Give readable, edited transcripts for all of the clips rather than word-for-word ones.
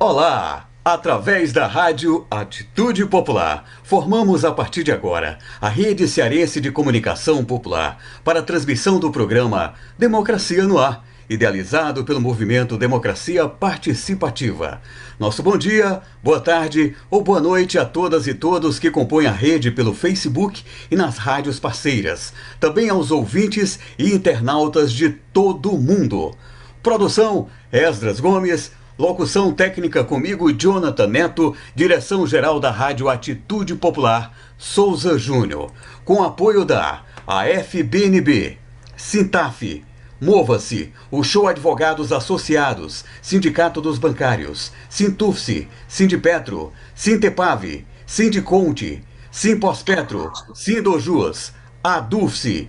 Olá! Através da rádio Atitude Popular, formamos a partir de agora a Rede Cearense de Comunicação Popular para a transmissão do programa Democracia no Ar, idealizado pelo movimento Democracia Participativa. Nosso bom dia, boa tarde ou boa noite a todas e todos que compõem a rede pelo Facebook e nas rádios parceiras. Também aos ouvintes e internautas de todo o mundo. Produção Esdras Gomes. Locução técnica comigo, Jonathan Neto. Direção-geral da Rádio Atitude Popular, Souza Júnior. Com apoio da AFBNB, Sintaf, Mova-se, o Show Advogados Associados, Sindicato dos Bancários, Sintufse, Sindipetro, Sintepave, Sindiconte, Simpospetro, Sindojus, Adufse,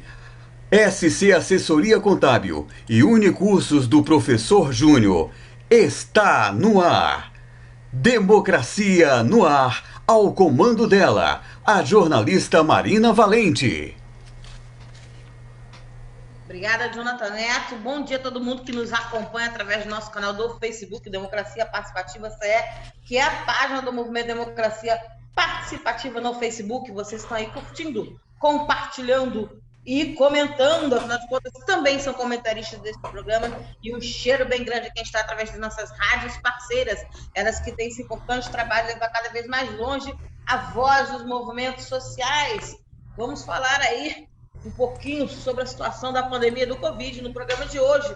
SC Assessoria Contábil e Unicursos do Professor Júnior. Está no ar. Democracia no ar, ao comando dela, a jornalista Marina Valente. Obrigada, Jonathan Neto. Bom dia a todo mundo que nos acompanha através do nosso canal do Facebook, Democracia Participativa CE, que é a página do Movimento Democracia Participativa no Facebook. Vocês estão aí curtindo, compartilhando e comentando, afinal de contas, também são comentaristas desse programa, e um cheiro bem grande a quem está através das nossas rádios parceiras, elas que têm esse importante trabalho de levar cada vez mais longe a voz dos movimentos sociais. Vamos falar aí um pouquinho sobre a situação da pandemia do Covid no programa de hoje,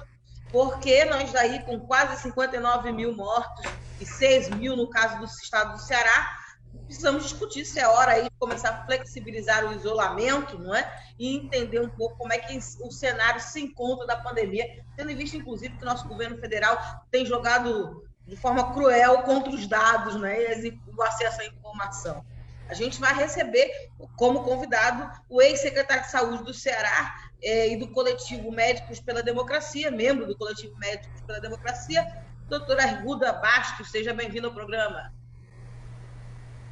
porque nós daí com quase 59 mil mortos e 6 mil no caso do estado do Ceará, precisamos discutir se é hora aí de começar a flexibilizar o isolamento, não é? E entender um pouco como é que o cenário se encontra da pandemia, tendo em vista, inclusive, que o nosso governo federal tem jogado de forma cruel contra os dados, né? E o acesso à informação. A gente vai receber como convidado o ex-secretário de Saúde do Ceará e do Coletivo Médicos pela Democracia, membro do Coletivo Médicos pela Democracia, doutora Arruda Bastos. Seja bem-vindo ao programa.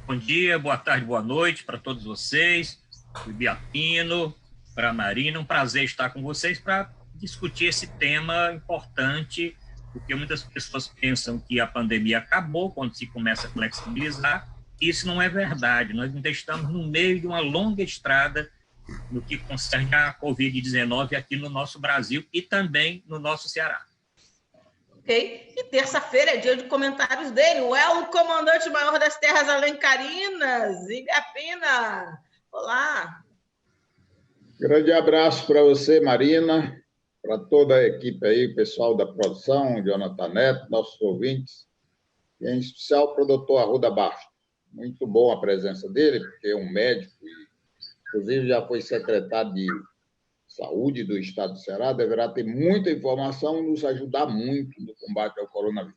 Bom dia, boa tarde, boa noite para todos vocês, para o Biapino, para a Marina. Um prazer estar com vocês para discutir esse tema importante, porque muitas pessoas pensam que a pandemia acabou quando se começa a flexibilizar. Isso não é verdade. Nós ainda estamos no meio de uma longa estrada no que concerne a Covid-19 aqui no nosso Brasil e também no nosso Ceará. Ok? E terça-feira é dia de comentários dele. O comandante maior das terras alencarinas, Ibiapina. Olá. Grande abraço para você, Marina, para toda a equipe aí, o pessoal da produção, Jonathan Neto, nossos ouvintes, e em especial para o doutor Arruda Bastos. Muito bom a presença dele, porque é um médico, e, inclusive já foi secretário de Saúde do Estado do Ceará, deverá ter muita informação e nos ajudar muito no combate ao coronavírus.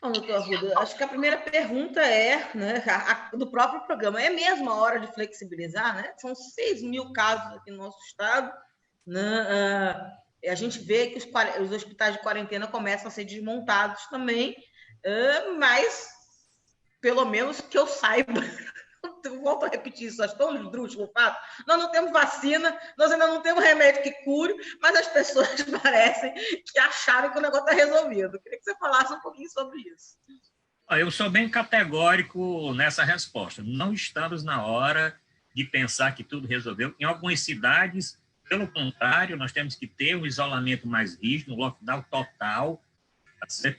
Bom, doutor Arruda, acho que a primeira pergunta é, né, do próprio programa, é mesmo a hora de flexibilizar, né? São 6 mil casos aqui no nosso estado, né? A gente vê que os hospitais de quarentena começam a ser desmontados também, mas, pelo menos que eu saiba, volto a repetir isso, acho tão esdrúxulo o fato, nós não temos vacina, nós ainda não temos remédio que cure, mas as pessoas parecem que acharam que o negócio está resolvido. Eu queria que você falasse um pouquinho sobre isso. Eu sou bem categórico nessa resposta. Não estamos na hora de pensar que tudo resolveu. Em algumas cidades, pelo contrário, nós temos que ter um isolamento mais rígido, um lockdown total.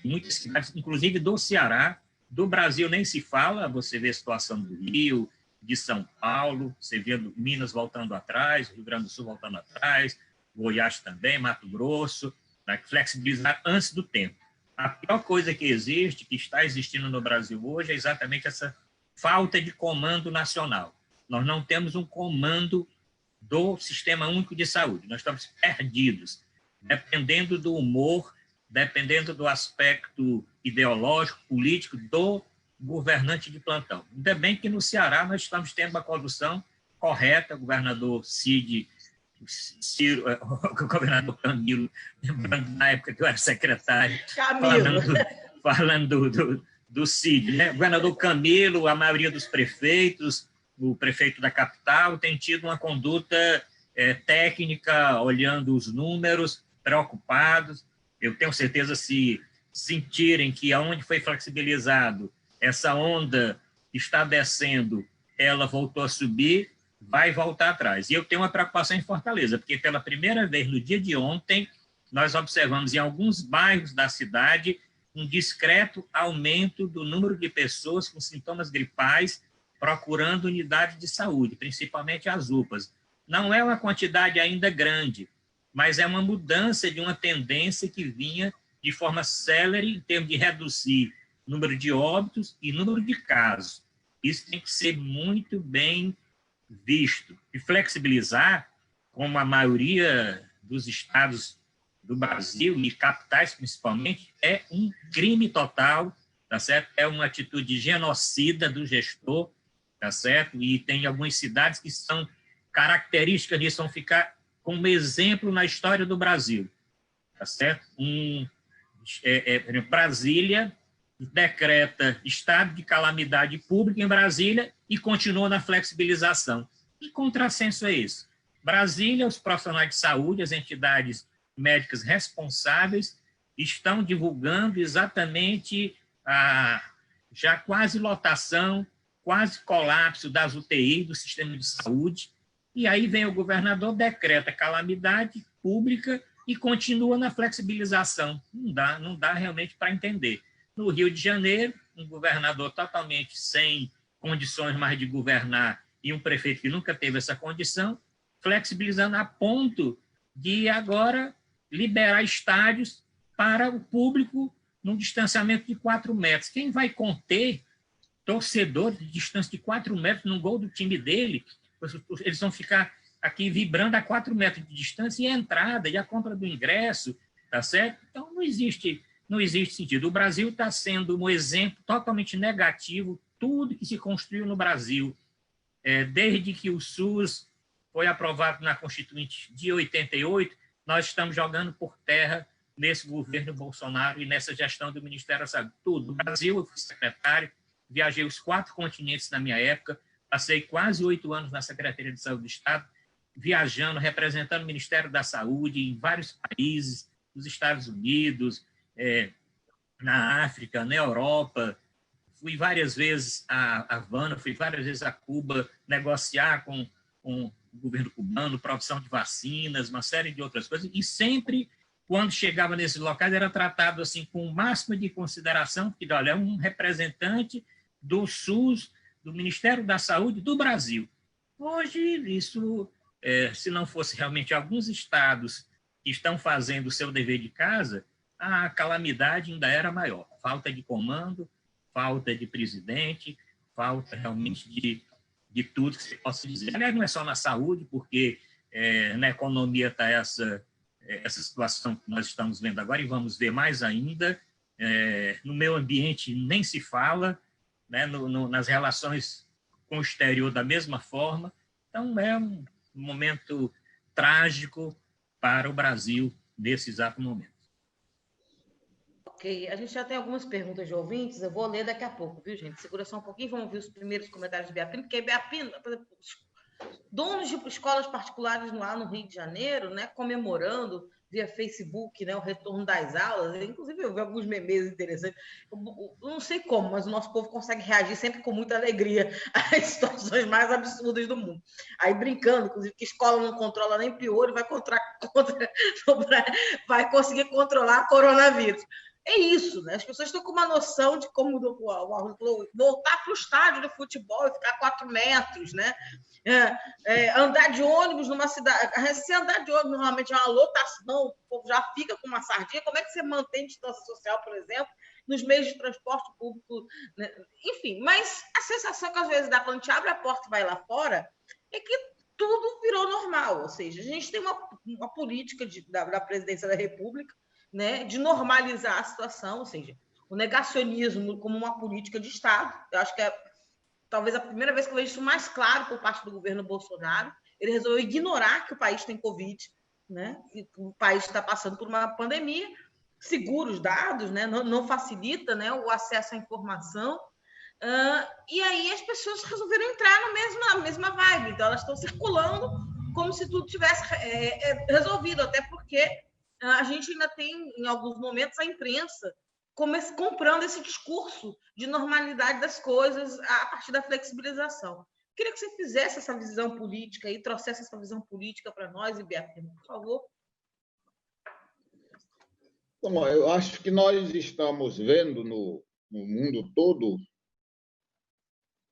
Muitas cidades, inclusive do Ceará, do Brasil nem se fala, você vê a situação do Rio, de São Paulo, você vê Minas voltando atrás, Rio Grande do Sul voltando atrás, Goiás também, Mato Grosso, né, flexibilizar antes do tempo. A pior coisa que existe, que está existindo no Brasil hoje, é exatamente essa falta de comando nacional. Nós não temos um comando do Sistema Único de Saúde, nós estamos perdidos, dependendo do humor, dependendo do aspecto ideológico, político do governante de plantão. Ainda bem que no Ceará nós estamos tendo uma condução correta, o governador Ciro, o governador Camilo, lembrando na época que eu era secretário, falando do Cid, né? O governador Camilo, a maioria dos prefeitos, o prefeito da capital, tem tido uma conduta técnica, olhando os números, preocupados. Eu tenho certeza, se sentirem que aonde foi flexibilizado, essa onda está descendo, ela voltou a subir, vai voltar atrás. E eu tenho uma preocupação em Fortaleza, porque pela primeira vez no dia de ontem, nós observamos em alguns bairros da cidade um discreto aumento do número de pessoas com sintomas gripais procurando unidade de saúde, principalmente as UPAs. Não é uma quantidade ainda grande, mas é uma mudança de uma tendência que vinha de forma célere em termos de reduzir número de óbitos e número de casos. Isso tem que ser muito bem visto. E flexibilizar, como a maioria dos estados do Brasil, e capitais principalmente, é um crime total, tá certo? É uma atitude genocida do gestor, tá certo? E tem algumas cidades que são características disso, vão ficar como exemplo na história do Brasil, tá certo? Brasília decreta estado de calamidade pública em Brasília e continua na flexibilização. Que contrassenso é esse? Brasília, os profissionais de saúde, as entidades médicas responsáveis estão divulgando exatamente a já quase lotação, quase colapso das UTI, do sistema de saúde, e aí vem o governador, decreta calamidade pública e continua na flexibilização. Não dá realmente para entender. No Rio de Janeiro, um governador totalmente sem condições mais de governar e um prefeito que nunca teve essa condição, flexibilizando a ponto de agora liberar estádios para o público num distanciamento de 4 metros. Quem vai conter torcedor de distância de 4 metros no gol do time dele? Eles vão ficar aqui vibrando a 4 metros de distância, e a entrada e a compra do ingresso, tá certo? Então, não existe sentido. O Brasil está sendo um exemplo totalmente negativo, tudo que se construiu no Brasil, desde que o SUS foi aprovado na Constituinte de 88, nós estamos jogando por terra nesse governo Bolsonaro e nessa gestão do Ministério da Saúde. Tudo. No Brasil, eu fui secretário, viajei os 4 continentes na minha época, passei quase 8 anos na Secretaria de Saúde do Estado, viajando, representando o Ministério da Saúde em vários países, nos Estados Unidos, na África, na Europa. Fui várias vezes a Havana, fui várias vezes a Cuba negociar com o governo cubano, produção de vacinas, uma série de outras coisas, e sempre, quando chegava nesses locais, era tratado assim com o máximo de consideração, porque, olha, é um representante do SUS, do Ministério da Saúde do Brasil. Hoje, isso, se não fosse realmente alguns estados que estão fazendo o seu dever de casa, a calamidade ainda era maior. Falta de comando, falta de presidente, falta realmente de tudo que se possa dizer. Aliás, não é só na saúde, porque na economia está essa situação que nós estamos vendo agora, e vamos ver mais ainda. No meio ambiente nem se fala, né? Nas relações com o exterior da mesma forma. Então, é um momento trágico para o Brasil nesse exato momento. Ok, a gente já tem algumas perguntas de ouvintes, eu vou ler daqui a pouco, viu, gente? Segura só um pouquinho, vamos ver os primeiros comentários de Beapino, porque Beapino, por exemplo, donos de escolas particulares lá no Rio de Janeiro, né, comemorando via Facebook, né, o retorno das aulas. Inclusive, eu vi alguns memes interessantes. Eu não sei como, mas o nosso povo consegue reagir sempre com muita alegria às situações mais absurdas do mundo. Aí, brincando, inclusive, que escola não controla nem piolho, vai conseguir controlar coronavírus. É isso, né? As pessoas estão com uma noção de como o Arthur falou, voltar para o estádio de futebol e ficar 4 metros, né? Andar de ônibus numa cidade. Se andar de ônibus normalmente é uma lotação, o povo já fica com uma sardinha. Como é que você mantém distância social, por exemplo, nos meios de transporte público? Né? Enfim, mas a sensação que às vezes dá quando a gente abre a porta e vai lá fora é que tudo virou normal. Ou seja, a gente tem uma política da presidência da República, né, de normalizar a situação, ou seja, o negacionismo como uma política de Estado. Eu acho que é talvez a primeira vez que eu vejo isso mais claro por parte do governo Bolsonaro. Ele resolveu ignorar que o país tem Covid, né, que o país está passando por uma pandemia, segura os dados, né, não facilita, né, o acesso à informação, e aí as pessoas resolveram entrar na mesma vibe. Então, elas estão circulando como se tudo tivesse resolvido, até porque a gente ainda tem, em alguns momentos, a imprensa comprando esse discurso de normalidade das coisas a partir da flexibilização. Queria que você fizesse essa visão política e trouxesse essa visão política para nós, Ibiapino, por favor. Bom, eu acho que nós estamos vendo no mundo todo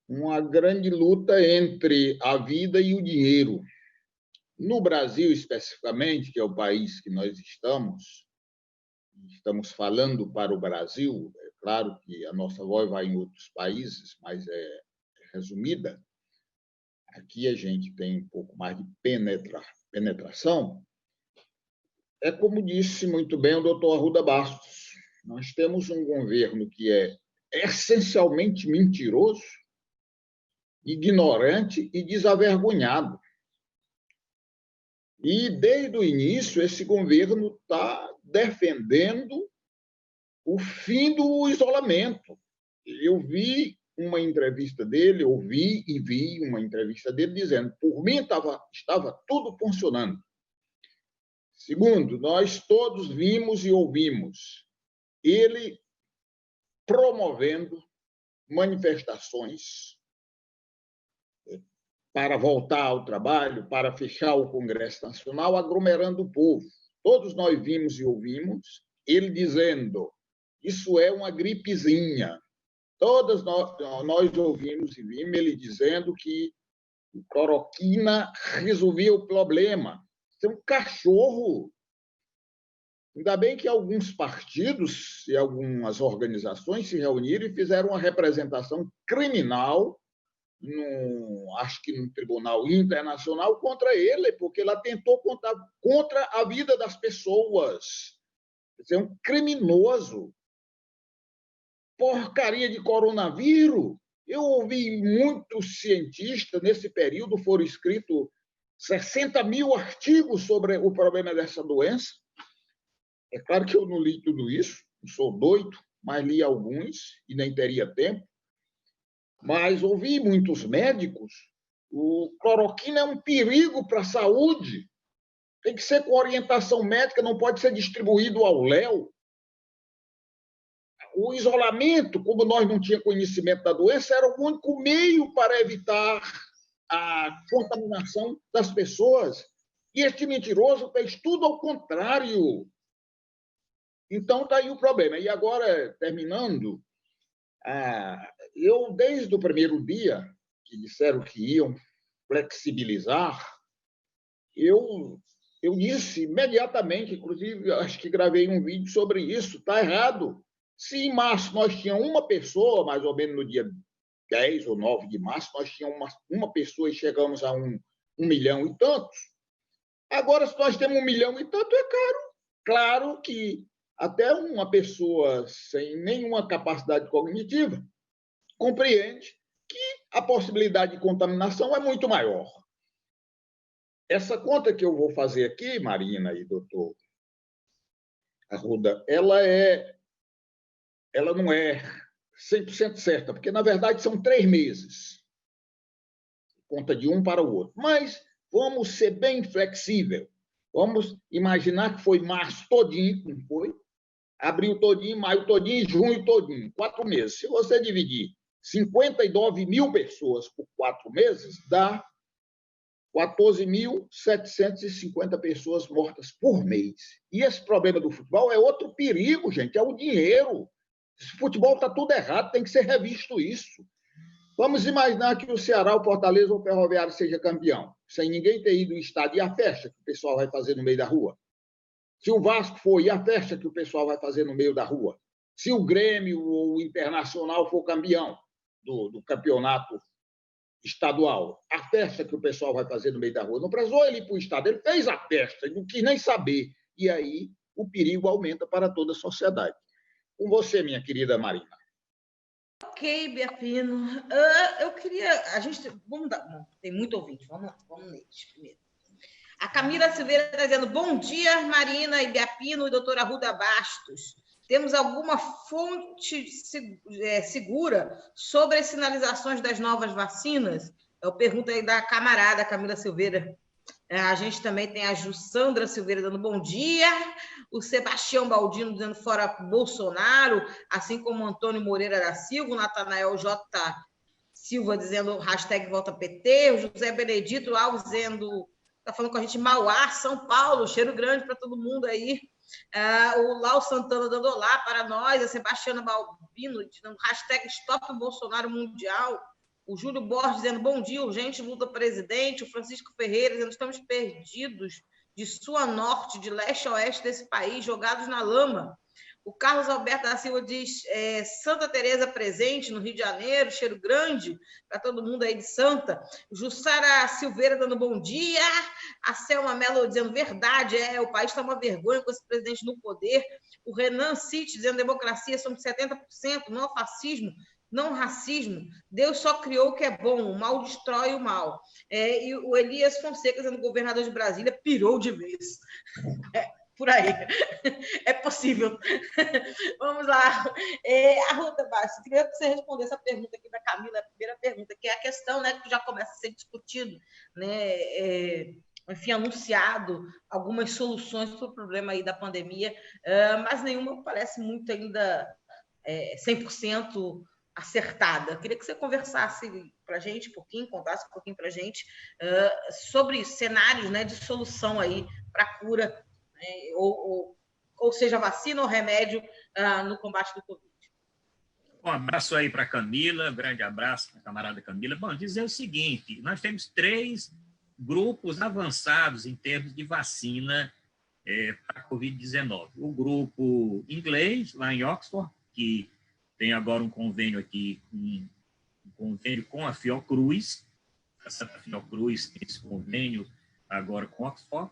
uma grande luta entre a vida e o dinheiro. No Brasil, especificamente, que é o país que nós estamos falando para o Brasil, é claro que a nossa voz vai em outros países, mas é resumida. Aqui a gente tem um pouco mais de penetração. É como disse muito bem o doutor Arruda Bastos, nós temos um governo que é essencialmente mentiroso, ignorante e desavergonhado. E, desde o início, esse governo está defendendo o fim do isolamento. Eu vi uma entrevista dele, ouvi e vi uma entrevista dele dizendo, por mim estava tudo funcionando. Segundo, nós todos vimos e ouvimos ele promovendo manifestações para voltar ao trabalho, para fechar o Congresso Nacional, aglomerando o povo. Todos nós vimos e ouvimos ele dizendo, isso é uma gripezinha. Todos nós ouvimos e vimos ele dizendo que cloroquina resolvia o problema. Isso é um cachorro. Ainda bem que alguns partidos e algumas organizações se reuniram e fizeram uma representação criminal, acho que no Tribunal Internacional, contra ele, porque ele atentou contra a vida das pessoas. Isso é um criminoso. Porcaria de coronavírus. Eu ouvi muitos cientistas, nesse período, foram escritos 60 mil artigos sobre o problema dessa doença. É claro que eu não li tudo isso, não sou doido, mas li alguns e nem teria tempo. Mas ouvi muitos médicos, o cloroquina é um perigo para a saúde. Tem que ser com orientação médica, não pode ser distribuído ao léu. O isolamento, como nós não tínhamos conhecimento da doença, era o único meio para evitar a contaminação das pessoas. E este mentiroso fez tudo ao contrário. Então, está aí o problema. E agora, terminando, eu, desde o primeiro dia, que disseram que iam flexibilizar, eu disse imediatamente, inclusive, acho que gravei um vídeo sobre isso, está errado. Se em março nós tínhamos uma pessoa, mais ou menos no dia 10 ou 9 de março, nós tínhamos uma pessoa e chegamos a 1 milhão e tantos. Agora, se nós temos 1 milhão e tanto, é caro. Claro que até uma pessoa sem nenhuma capacidade cognitiva compreende que a possibilidade de contaminação é muito maior. Essa conta que eu vou fazer aqui, Marina e doutor Arruda, ela não é 100% certa, porque, na verdade, são 3 meses. Conta de um para o outro. Mas vamos ser bem flexível. Vamos imaginar que foi março todinho, não foi? Abril todinho, maio todinho, junho todinho. 4 meses. Se você dividir 59 mil pessoas por 4 meses, dá 14.750 pessoas mortas por mês. E esse problema do futebol é outro perigo, gente, é o dinheiro. Esse futebol está tudo errado, tem que ser revisto isso. Vamos imaginar que o Ceará, o Fortaleza ou o Ferroviário seja campeão, sem ninguém ter ido ao estádio. E a festa que o pessoal vai fazer no meio da rua? Se o Vasco for, e a festa que o pessoal vai fazer no meio da rua? Se o Grêmio ou o Internacional for campeão do campeonato estadual, a festa que o pessoal vai fazer no meio da rua? Não precisou ele ir para o estádio, ele fez a festa, não quis nem saber. E aí o perigo aumenta para toda a sociedade. Com você, minha querida Marina. Ok, Ibiapino. Eu queria... tem muito ouvinte, vamos lá, vamos neles primeiro. A Camila Silveira está dizendo, bom dia, Marina, Ibiapino e doutora Arruda Bastos. Temos alguma fonte segura sobre as sinalizações das novas vacinas? Eu pergunto aí da camarada Camila Silveira. A gente também tem a Jussandra Silveira dando bom dia, o Sebastião Baldino dizendo fora Bolsonaro, assim como o Antônio Moreira da Silva, o Natanael J. Silva dizendo hashtag volta PT, o José Benedito Alves dizendo, está falando com a gente, Mauá, São Paulo, cheiro grande para todo mundo aí. O Lau Santana dando olá para nós, a Sebastiana Balbino dizendo hashtag Stop Bolsonaro Mundial, o Júlio Borges dizendo bom dia, urgente luta presidente, o Francisco Ferreira dizendo estamos perdidos de sul a norte, de leste a oeste desse país, jogados na lama. O Carlos Alberto da Silva diz Santa Teresa presente no Rio de Janeiro, cheiro grande para todo mundo aí de Santa. Jussara Silveira dando bom dia. A Selma Mello dizendo verdade, o país está uma vergonha com esse presidente no poder. O Renan City dizendo democracia somos 70%, não fascismo, não racismo. Deus só criou o que é bom, o mal destrói o mal. E o Elias Fonseca dizendo governador de Brasília pirou de vez. Por aí. É possível. Vamos lá. Arruda Bastos, queria que você respondesse a pergunta aqui da Camila, a primeira pergunta, que é a questão, né, que já começa a ser discutido, né, enfim, anunciado algumas soluções para o problema aí da pandemia, mas nenhuma parece muito ainda 100% acertada. Eu queria que você conversasse para a gente um pouquinho, contasse um pouquinho para a gente sobre cenários, né, de solução aí para a cura, ou seja, vacina ou remédio no combate do Covid. Um abraço aí para a Camila, um grande abraço para a camarada Camila. Bom, dizer o seguinte, nós temos 3 grupos avançados em termos de vacina para a Covid-19. O grupo inglês, lá em Oxford, que tem agora um convênio aqui, um convênio com a Fiocruz, a Santa Fiocruz tem esse convênio agora com Oxford.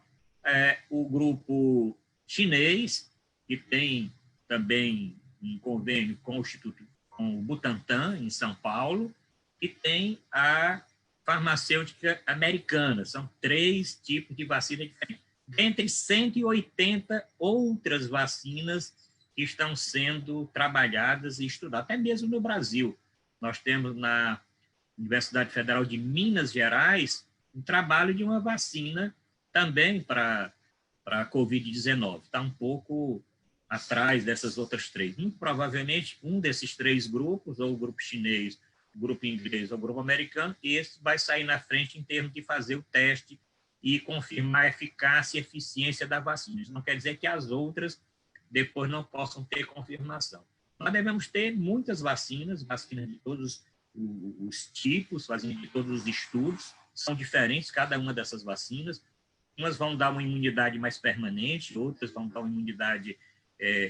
O grupo chinês, que tem também um convênio com o Instituto, com o Butantan, em São Paulo, e tem a farmacêutica americana. São 3 tipos de vacina diferentes. Dentre 180 outras vacinas que estão sendo trabalhadas e estudadas, até mesmo no Brasil. Nós temos na Universidade Federal de Minas Gerais um trabalho de uma vacina também para a Covid-19. Está um pouco atrás dessas outras 3. Muito provavelmente, um desses 3 grupos, ou o grupo chinês, o grupo inglês ou o grupo americano, esse vai sair na frente em termos de fazer o teste e confirmar a eficácia e eficiência da vacina. Isso não quer dizer que as outras depois não possam ter confirmação. Nós devemos ter muitas vacinas de todos os tipos, vacinas de todos os estudos, são diferentes cada uma dessas vacinas. Umas vão dar uma imunidade mais permanente, outras vão dar uma imunidade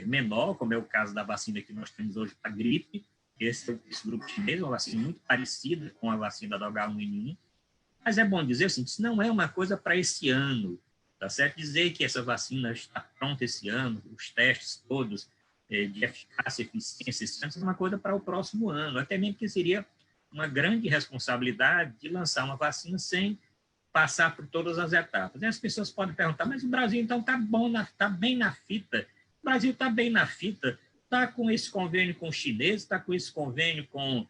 menor, como é o caso da vacina que nós temos hoje para a gripe. Esse grupo chinês é uma vacina muito parecida com a vacina da H1N1. Mas é bom dizer assim, isso não é uma coisa para esse ano. Tá certo? Dizer que essa vacina está pronta esse ano, os testes todos de eficácia e eficiência, isso é uma coisa para o próximo ano, até mesmo que seria uma grande responsabilidade de lançar uma vacina sem passar por todas as etapas. E as pessoas podem perguntar, mas o Brasil então está bem na fita. O Brasil está bem na fita, está com esse convênio com os chineses, está com esse convênio com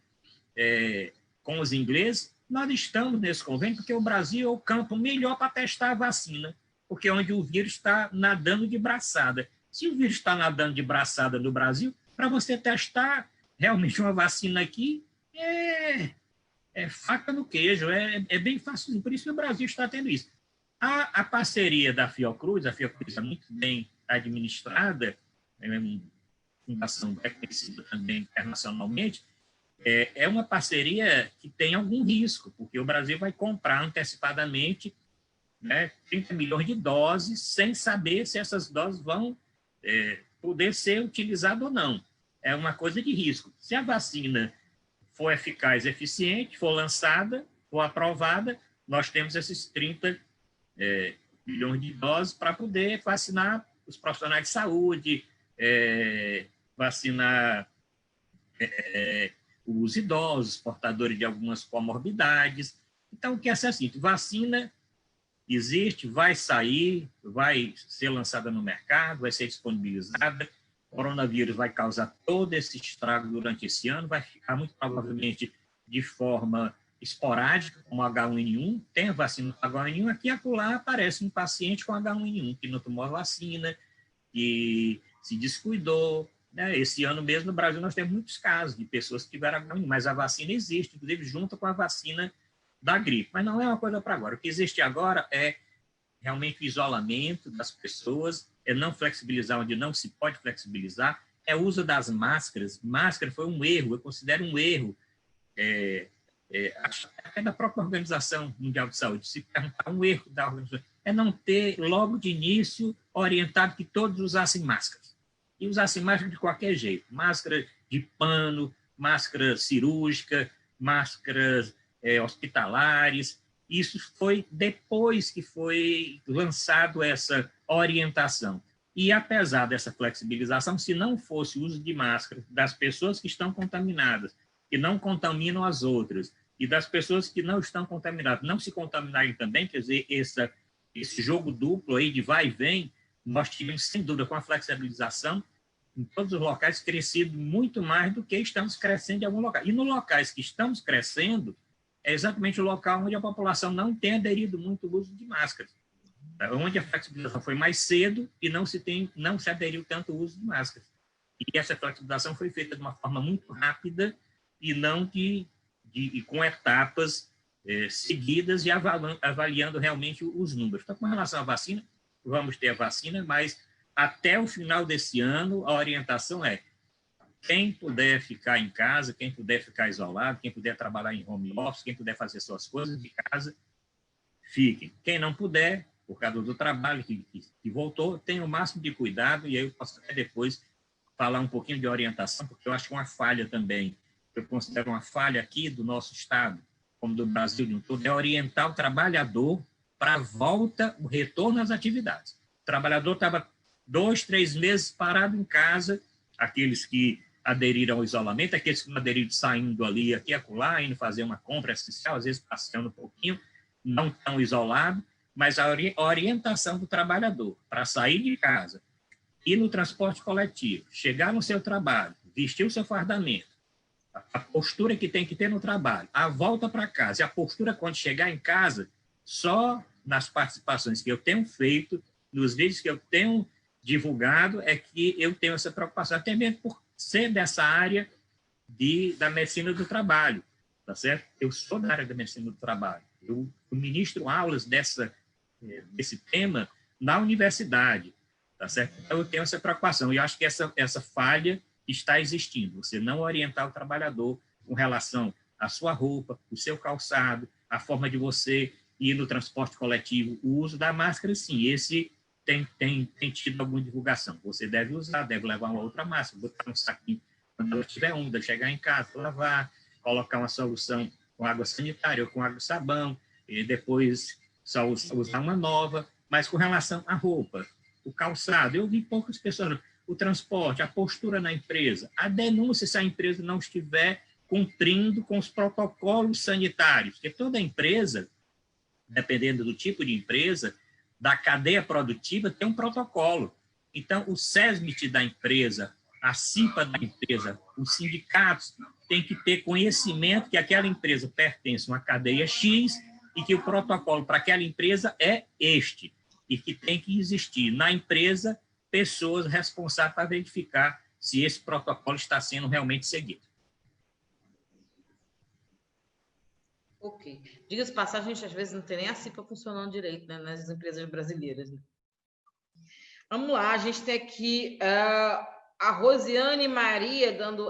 os ingleses. Nós estamos nesse convênio porque o Brasil é o campo melhor para testar a vacina, porque é onde o vírus está nadando de braçada. Se o vírus está nadando de braçada no Brasil, para você testar realmente uma vacina aqui, é faca no queijo, é bem fácil. Por isso que o Brasil está tendo isso. A parceria da Fiocruz, a Fiocruz é muito bem administrada, é uma fundação reconhecida também internacionalmente, é uma parceria que tem algum risco, porque o Brasil vai comprar antecipadamente 30 milhões de doses, sem saber se essas doses vão poder ser utilizadas ou não. É uma coisa de risco. Se a vacina for eficaz e eficiente, for lançada, for aprovada, nós temos esses 30 milhões de doses para poder vacinar os profissionais de saúde, vacinar os idosos, portadores de algumas comorbidades. Então, o que é assim? Vacina existe, vai sair, vai ser lançada no mercado, vai ser disponibilizada. O coronavírus vai causar todo esse estrago durante esse ano, vai ficar muito provavelmente de forma esporádica, como H1N1, tem a vacina do H1N1, aqui e acolá aparece um paciente com H1N1 que não tomou a vacina, que se descuidou, né? Esse ano mesmo no Brasil nós temos muitos casos de pessoas que tiveram H1N1, mas a vacina existe, inclusive junto com a vacina da gripe, mas não é uma coisa para agora. O que existe agora é realmente o isolamento das pessoas, é não flexibilizar onde não se pode flexibilizar, é o uso das máscaras. Máscara foi um erro, eu considero um erro, até da própria Organização Mundial de Saúde, se perguntar um erro da organização, é não ter, logo de início, orientado que todos usassem máscaras. E usassem máscara de qualquer jeito, máscara de pano, máscara cirúrgica, máscaras hospitalares. Isso foi depois que foi lançado essa orientação. E, apesar dessa flexibilização, se não fosse o uso de máscara das pessoas que estão contaminadas, que não contaminam as outras, e das pessoas que não estão contaminadas, não se contaminarem também, quer dizer, esse jogo duplo aí de vai e vem, nós tivemos, sem dúvida, com a flexibilização, em todos os locais, crescido muito mais do que estamos crescendo em alguns locais. E nos locais que estamos crescendo, é exatamente o local onde a população não tem aderido muito ao uso de máscaras, onde a flexibilização foi mais cedo e não se aderiu tanto ao uso de máscaras. E essa flexibilização foi feita de uma forma muito rápida e não com etapas seguidas e avaliando realmente os números. Então, com relação à vacina, vamos ter a vacina, mas até o final desse ano, a orientação é quem puder ficar em casa, quem puder ficar isolado, quem puder trabalhar em home office, quem puder fazer suas coisas de casa, fiquem. Quem não puder, por causa do trabalho que voltou, tenha o máximo de cuidado, e aí eu posso até depois falar um pouquinho de orientação, porque eu acho que uma falha também, eu considero uma falha aqui do nosso Estado, como do Brasil de um todo, é orientar o trabalhador para a volta, o retorno às atividades. O trabalhador estava 2, 3 meses parado em casa, aqueles que aderiram ao isolamento, aqueles que não aderiram saindo ali, aqui e acolá, indo fazer uma compra essencial, às vezes passeando um pouquinho, não tão isolado, mas a orientação do trabalhador para sair de casa, ir no transporte coletivo, chegar no seu trabalho, vestir o seu fardamento, a postura que tem que ter no trabalho, a volta para casa, e a postura quando chegar em casa, só nas participações que eu tenho feito, nos vídeos que eu tenho divulgado, é que eu tenho essa preocupação, até mesmo por ser dessa área da medicina do trabalho, tá certo? Eu sou da área da medicina do trabalho, eu ministro aulas desse tema na universidade, tá certo? Então, eu tenho essa preocupação, e eu acho que essa falha está existindo, você não orientar o trabalhador com relação à sua roupa, o seu calçado, a forma de você ir no transporte coletivo, o uso da máscara, sim, esse tem tido alguma divulgação. Você deve usar, deve levar uma outra máscara, botar um saquinho quando ela estiver úmida, chegar em casa, lavar, colocar uma solução com água sanitária ou com água e sabão, e depois só usar uma nova. Mas com relação à roupa, o calçado, eu vi poucas pessoas, o transporte, a postura na empresa, a denúncia se a empresa não estiver cumprindo com os protocolos sanitários, porque toda empresa, dependendo do tipo de empresa, da cadeia produtiva, tem um protocolo. Então, o SESMIT da empresa, a CIPA da empresa, os sindicatos têm que ter conhecimento que aquela empresa pertence a uma cadeia X e que o protocolo para aquela empresa é este, e que tem que existir na empresa pessoas responsáveis para verificar se esse protocolo está sendo realmente seguido. Ok. Diga-se de passagem, a gente às vezes não tem nem a CIPA funcionando direito, né, nas empresas brasileiras. Né? Vamos lá, a gente tem aqui a Rosiane Maria dizendo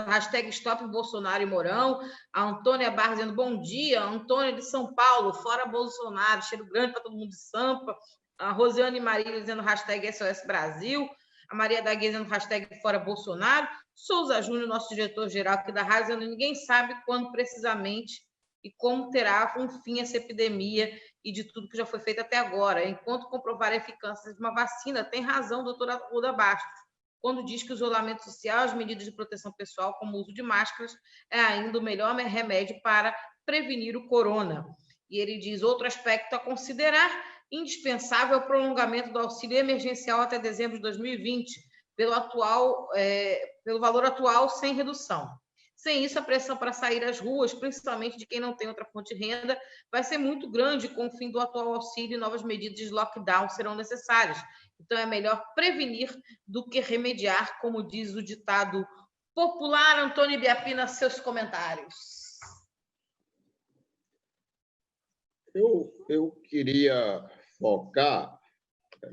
hashtag Stop Bolsonaro e Mourão, a Antônia Barra dizendo bom dia, a Antônia de São Paulo, fora Bolsonaro, cheiro grande para todo mundo de Sampa, a Rosiane Maria dizendo hashtag SOS Brasil, a Maria da Guia dizendo hashtag fora Bolsonaro, Souza Júnior, nosso diretor-geral aqui da rádio, dizendo ninguém sabe quando precisamente e como terá um fim essa epidemia e de tudo que já foi feito até agora. Enquanto comprovar a eficácia de uma vacina, tem razão, doutora Ruda Bastos, quando diz que o isolamento social, as medidas de proteção pessoal, como o uso de máscaras, é ainda o melhor remédio para prevenir o corona. E ele diz, outro aspecto a considerar, indispensável o prolongamento do auxílio emergencial até dezembro de 2020, pelo valor atual sem redução. Sem isso, a pressão para sair às ruas, principalmente de quem não tem outra fonte de renda, vai ser muito grande com o fim do atual auxílio e novas medidas de lockdown serão necessárias. Então, é melhor prevenir do que remediar, como diz o ditado popular. Antônio Biapina, seus comentários. Eu queria focar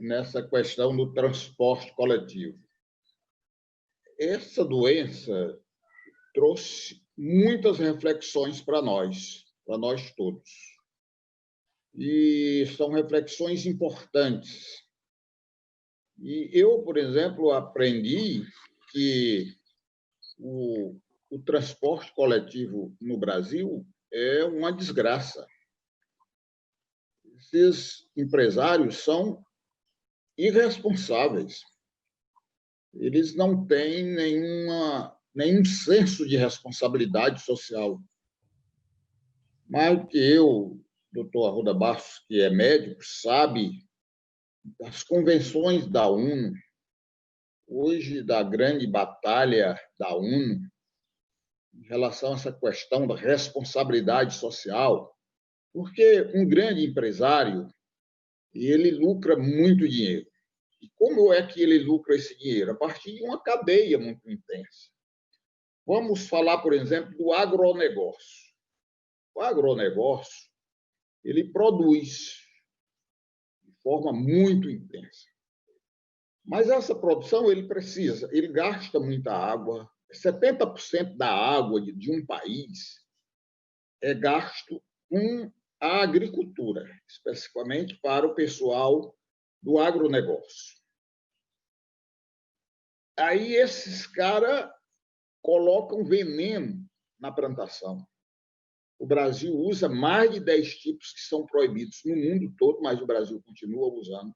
nessa questão do transporte coletivo. Essa doença trouxe muitas reflexões para nós todos. E são reflexões importantes. E eu, por exemplo, aprendi que o transporte coletivo no Brasil é uma desgraça. Esses empresários são irresponsáveis. Eles não têm nenhum senso de responsabilidade social. Mais que eu, doutor Arruda Bastos, que é médico, sabe das convenções da ONU, hoje da grande batalha da ONU, em relação a essa questão da responsabilidade social, porque um grande empresário, ele lucra muito dinheiro. E como é que ele lucra esse dinheiro? A partir de uma cadeia muito intensa. Vamos falar, por exemplo, do agronegócio. O agronegócio, ele produz de forma muito intensa. Mas essa produção, ele gasta muita água. 70% da água de um país é gasto com a agricultura, especificamente para o pessoal do agronegócio. Aí esses caras colocam veneno na plantação. O Brasil usa mais de 10 tipos que são proibidos no mundo todo, mas o Brasil continua usando.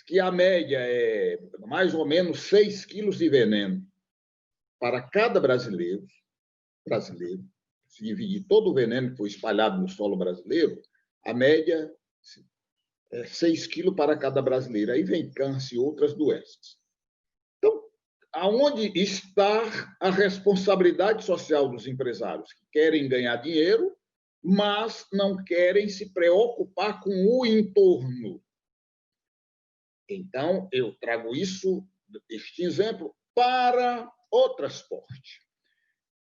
Que a média é mais ou menos 6 quilos de veneno para cada brasileiro. Se dividir todo o veneno que foi espalhado no solo brasileiro, a média é 6 quilos para cada brasileiro. Aí vem câncer e outras doenças. Então, aonde está a responsabilidade social dos empresários que querem ganhar dinheiro, mas não querem se preocupar com o entorno? Então, eu trago este exemplo para o transporte.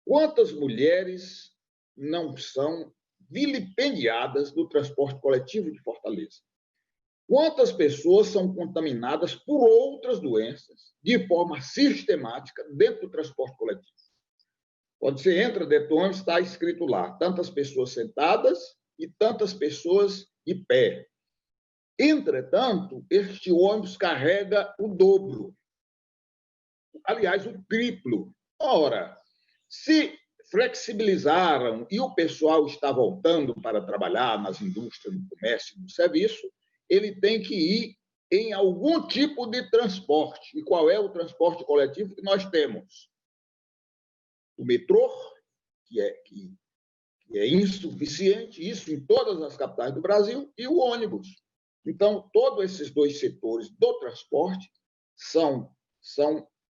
Quantas mulheres não são vilipendiadas do transporte coletivo de Fortaleza? Quantas pessoas são contaminadas por outras doenças de forma sistemática dentro do transporte coletivo? Quando você entra dentro do ônibus, está escrito lá, tantas pessoas sentadas e tantas pessoas de pé. Entretanto, este ônibus carrega o dobro. Aliás, o triplo. Ora, se flexibilizaram e o pessoal está voltando para trabalhar nas indústrias, no comércio e no serviço, ele tem que ir em algum tipo de transporte. E qual é o transporte coletivo que nós temos? O metrô, que é insuficiente, isso em todas as capitais do Brasil, e o ônibus. Então, todos esses dois setores do transporte são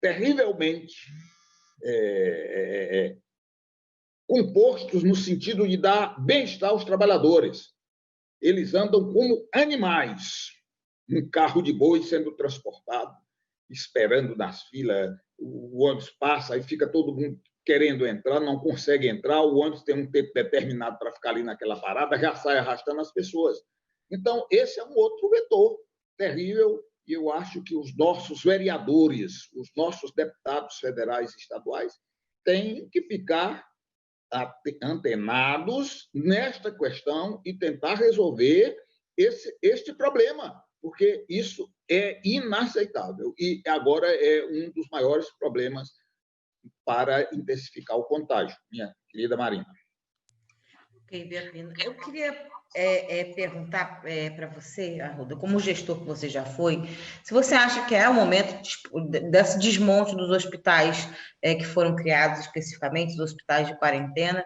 terrivelmente compostos no sentido de dar bem-estar aos trabalhadores. Eles andam como animais, num carro de boi sendo transportado, esperando nas filas, o ônibus passa, aí fica todo mundo querendo entrar, não consegue entrar, o ônibus tem um tempo determinado para ficar ali naquela parada, já sai arrastando as pessoas. Então, esse é um outro vetor terrível, e eu acho que os nossos vereadores, os nossos deputados federais e estaduais, têm que ficar antenados nesta questão e tentar resolver este problema, porque isso é inaceitável e agora é um dos maiores problemas para intensificar o contágio, minha querida Marina. Ok, Biapina. Eu queria perguntar para você, Arruda, como gestor que você já foi, se você acha que é o momento desse desmonte dos hospitais que foram criados especificamente, os hospitais de quarentena,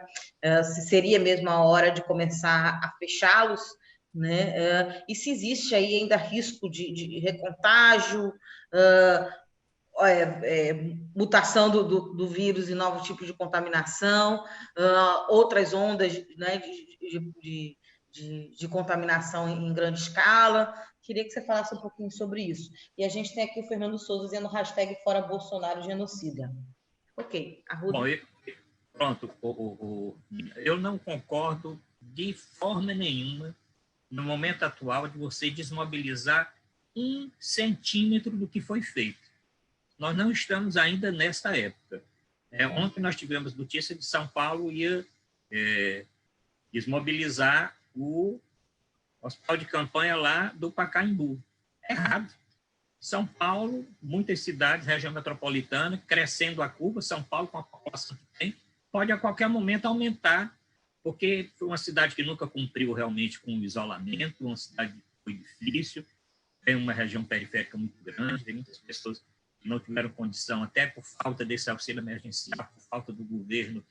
se seria mesmo a hora de começar a fechá-los, né? E se existe aí ainda risco de recontágio, mutação do vírus e novos tipos de contaminação, outras ondas, né, de contaminação em grande escala. Queria que você falasse um pouquinho sobre isso. E a gente tem aqui o Fernando Souza dizendo hashtag fora Bolsonaro genocida. Ok, Arruda. Bom, pronto. Eu não concordo de forma nenhuma, no momento atual, de você desmobilizar 1 centímetro do que foi feito. Nós não estamos ainda nesta época. Ontem nós tivemos notícia de São Paulo ia desmobilizar o hospital de campanha lá do Pacaembu. Errado. São Paulo, muitas cidades, região metropolitana, crescendo a curva. São Paulo, com a população que tem, pode a qualquer momento aumentar, porque foi uma cidade que nunca cumpriu realmente com o isolamento, uma cidade que foi difícil, tem uma região periférica muito grande, tem muitas pessoas que não tiveram condição, até por falta desse auxílio emergencial, por falta do governo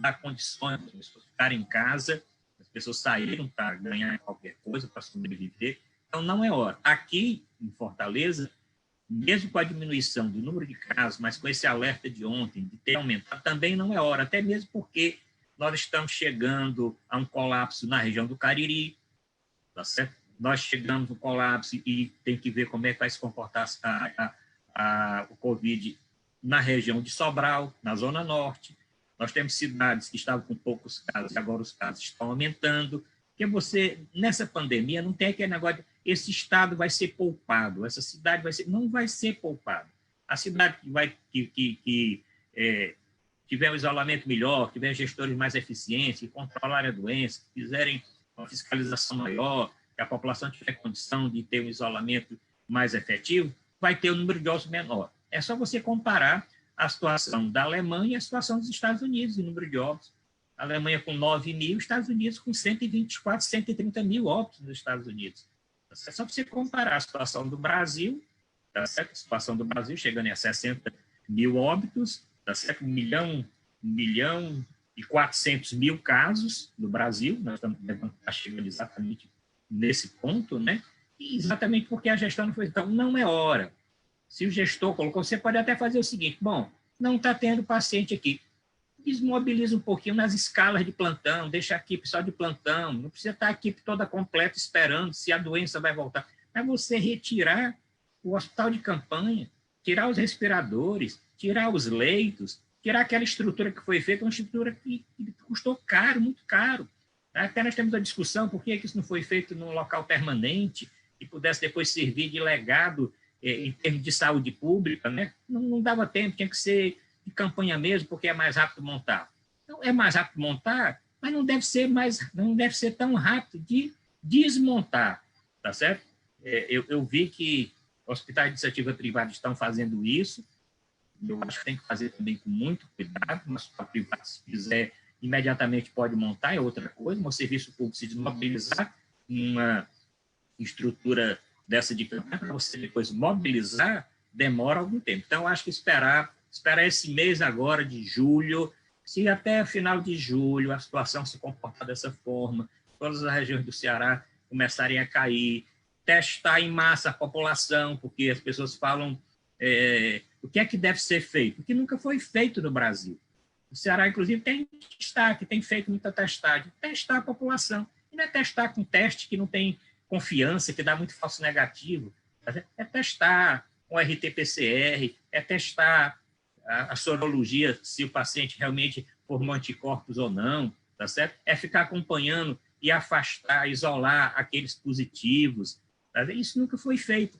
dar condições para as pessoas ficarem em casa. As pessoas saíram para ganhar qualquer coisa, para sobreviver. Então, não é hora. Aqui, em Fortaleza, mesmo com a diminuição do número de casos, mas com esse alerta de ontem, de ter aumentado, também não é hora. Até mesmo porque nós estamos chegando a um colapso na região do Cariri, tá certo? Nós chegamos no colapso e tem que ver como é que vai se comportar o Covid na região de Sobral, na Zona Norte. Nós temos cidades que estavam com poucos casos e agora os casos estão aumentando. Porque você, nessa pandemia, não tem aquele negócio de esse estado vai ser poupado, essa cidade vai ser... Não vai ser poupado. A cidade que tiver um isolamento melhor, tiver gestores mais eficientes, que controlarem a doença, que fizerem uma fiscalização maior, que a população tiver condição de ter um isolamento mais efetivo, vai ter um número de óbitos menor. É só você comparar a situação da Alemanha e a situação dos Estados Unidos, em número de óbitos. A Alemanha com 9 mil, os Estados Unidos com 124, 130 mil óbitos nos Estados Unidos. É só você comparar a situação do Brasil, tá certo? A situação do Brasil chegando a 60 mil óbitos, tá certo? 1 milhão e 400 mil casos no Brasil, nós estamos chegando exatamente nesse ponto, né? E exatamente porque a gestão não foi... Então, não é hora. Se o gestor colocou, você pode até fazer o seguinte, bom, não está tendo paciente aqui, desmobiliza um pouquinho nas escalas de plantão, deixa a equipe só de plantão, não precisa estar a equipe toda completa esperando se a doença vai voltar. É você retirar o hospital de campanha, tirar os respiradores, tirar os leitos, tirar aquela estrutura que foi feita, uma estrutura que custou caro, muito caro. Até nós temos a discussão por que isso não foi feito num local permanente e pudesse depois servir de legado em termos de saúde pública, né? Não dava tempo, tinha que ser de campanha mesmo, porque é mais rápido montar. Então, é mais rápido montar, mas não deve ser tão rápido de desmontar, tá certo? Eu vi que hospitais de iniciativa privada estão fazendo isso, eu acho que tem que fazer também com muito cuidado, mas o hospital privado, se quiser, imediatamente pode montar, é outra coisa, mas o serviço público se desmobilizar uma estrutura dessa de campanha, para você depois mobilizar, demora algum tempo. Então, acho que esperar esse mês agora de julho, se até final de julho a situação se comportar dessa forma, todas as regiões do Ceará começarem a cair, testar em massa a população, porque as pessoas falam o que é que deve ser feito, o que nunca foi feito no Brasil. O Ceará, inclusive, tem destaque, tem feito muita testagem, testar a população. E não é testar com teste que não tem confiança, que dá muito falso negativo, é testar um RT-PCR, é testar a sorologia, se o paciente realmente formou anticorpos ou não, tá certo? É ficar acompanhando e afastar, isolar aqueles positivos. Tá? Isso nunca foi feito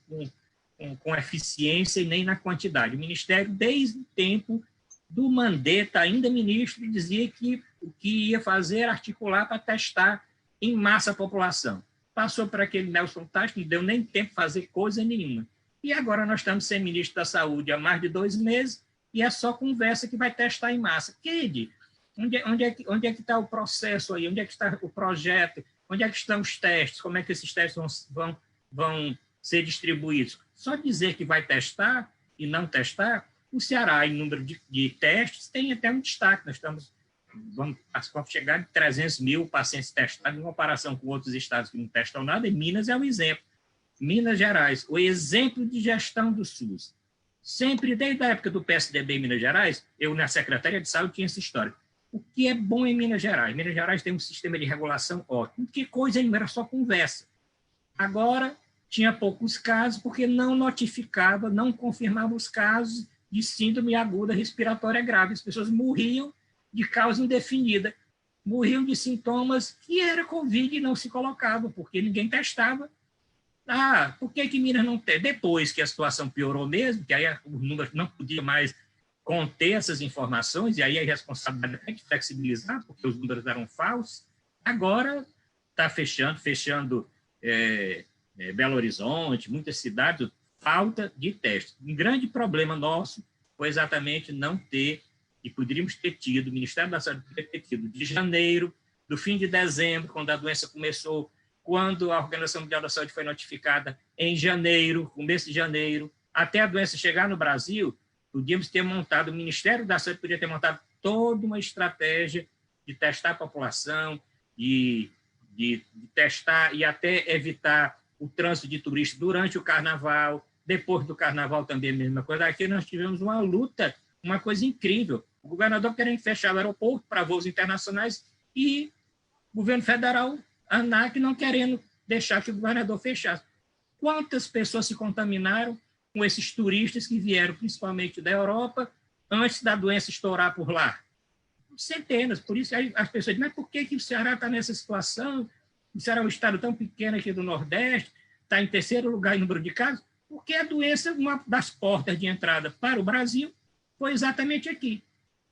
com eficiência e nem na quantidade. O Ministério, desde o tempo do Mandetta, ainda ministro, dizia que o que ia fazer era articular para testar em massa a população. Passou para aquele Nelson Tais, que não deu nem tempo de fazer coisa nenhuma. E agora nós estamos sem ministro da Saúde há mais de 2 meses e é só conversa que vai testar em massa. Kid, onde é que está o processo aí? Onde é que está o projeto? Onde é que estão os testes? Como é que esses testes vão ser distribuídos? Só dizer que vai testar e não testar, o Ceará, em número de testes, tem até um destaque. Nós vamos chegar de 300 mil pacientes testados em comparação com outros estados que não testam nada, e Minas é um exemplo. Minas Gerais, o exemplo de gestão do SUS. Sempre, desde a época do PSDB em Minas Gerais, eu na Secretaria de Saúde tinha essa história. O que é bom em Minas Gerais? Minas Gerais tem um sistema de regulação ótimo. Que coisa, não era só conversa. Agora, tinha poucos casos, porque não notificava, não confirmava os casos de síndrome aguda respiratória grave. As pessoas morriam de causa indefinida, morriam de sintomas que era Covid e não se colocava, porque ninguém testava. Ah, por que Minas não tem? Depois que a situação piorou mesmo, que aí os números não podiam mais conter essas informações, e aí a responsabilidade é de flexibilizar, porque os números eram falsos, agora está fechando Belo Horizonte, muitas cidades, falta de testes. Um grande problema nosso foi exatamente não ter, e poderíamos ter tido, o Ministério da Saúde poderia ter tido, de janeiro, do fim de dezembro, quando a doença começou, quando a Organização Mundial da Saúde foi notificada em janeiro, começo de janeiro, até a doença chegar no Brasil, podíamos ter montado, o Ministério da Saúde poderia ter montado toda uma estratégia de testar a população, de testar e até evitar o trânsito de turistas durante o Carnaval, depois do Carnaval também a mesma coisa. Aqui nós tivemos uma luta, uma coisa incrível. O governador querendo fechar o aeroporto para voos internacionais e o governo federal, a ANAC, não querendo deixar que o governador fechasse. Quantas pessoas se contaminaram com esses turistas que vieram principalmente da Europa antes da doença estourar por lá? Centenas. Por isso as pessoas dizem, mas por que o Ceará está nessa situação? O Ceará é um estado tão pequeno aqui do Nordeste, está em terceiro lugar em número de casos, porque a doença, uma das portas de entrada para o Brasil, foi exatamente aqui.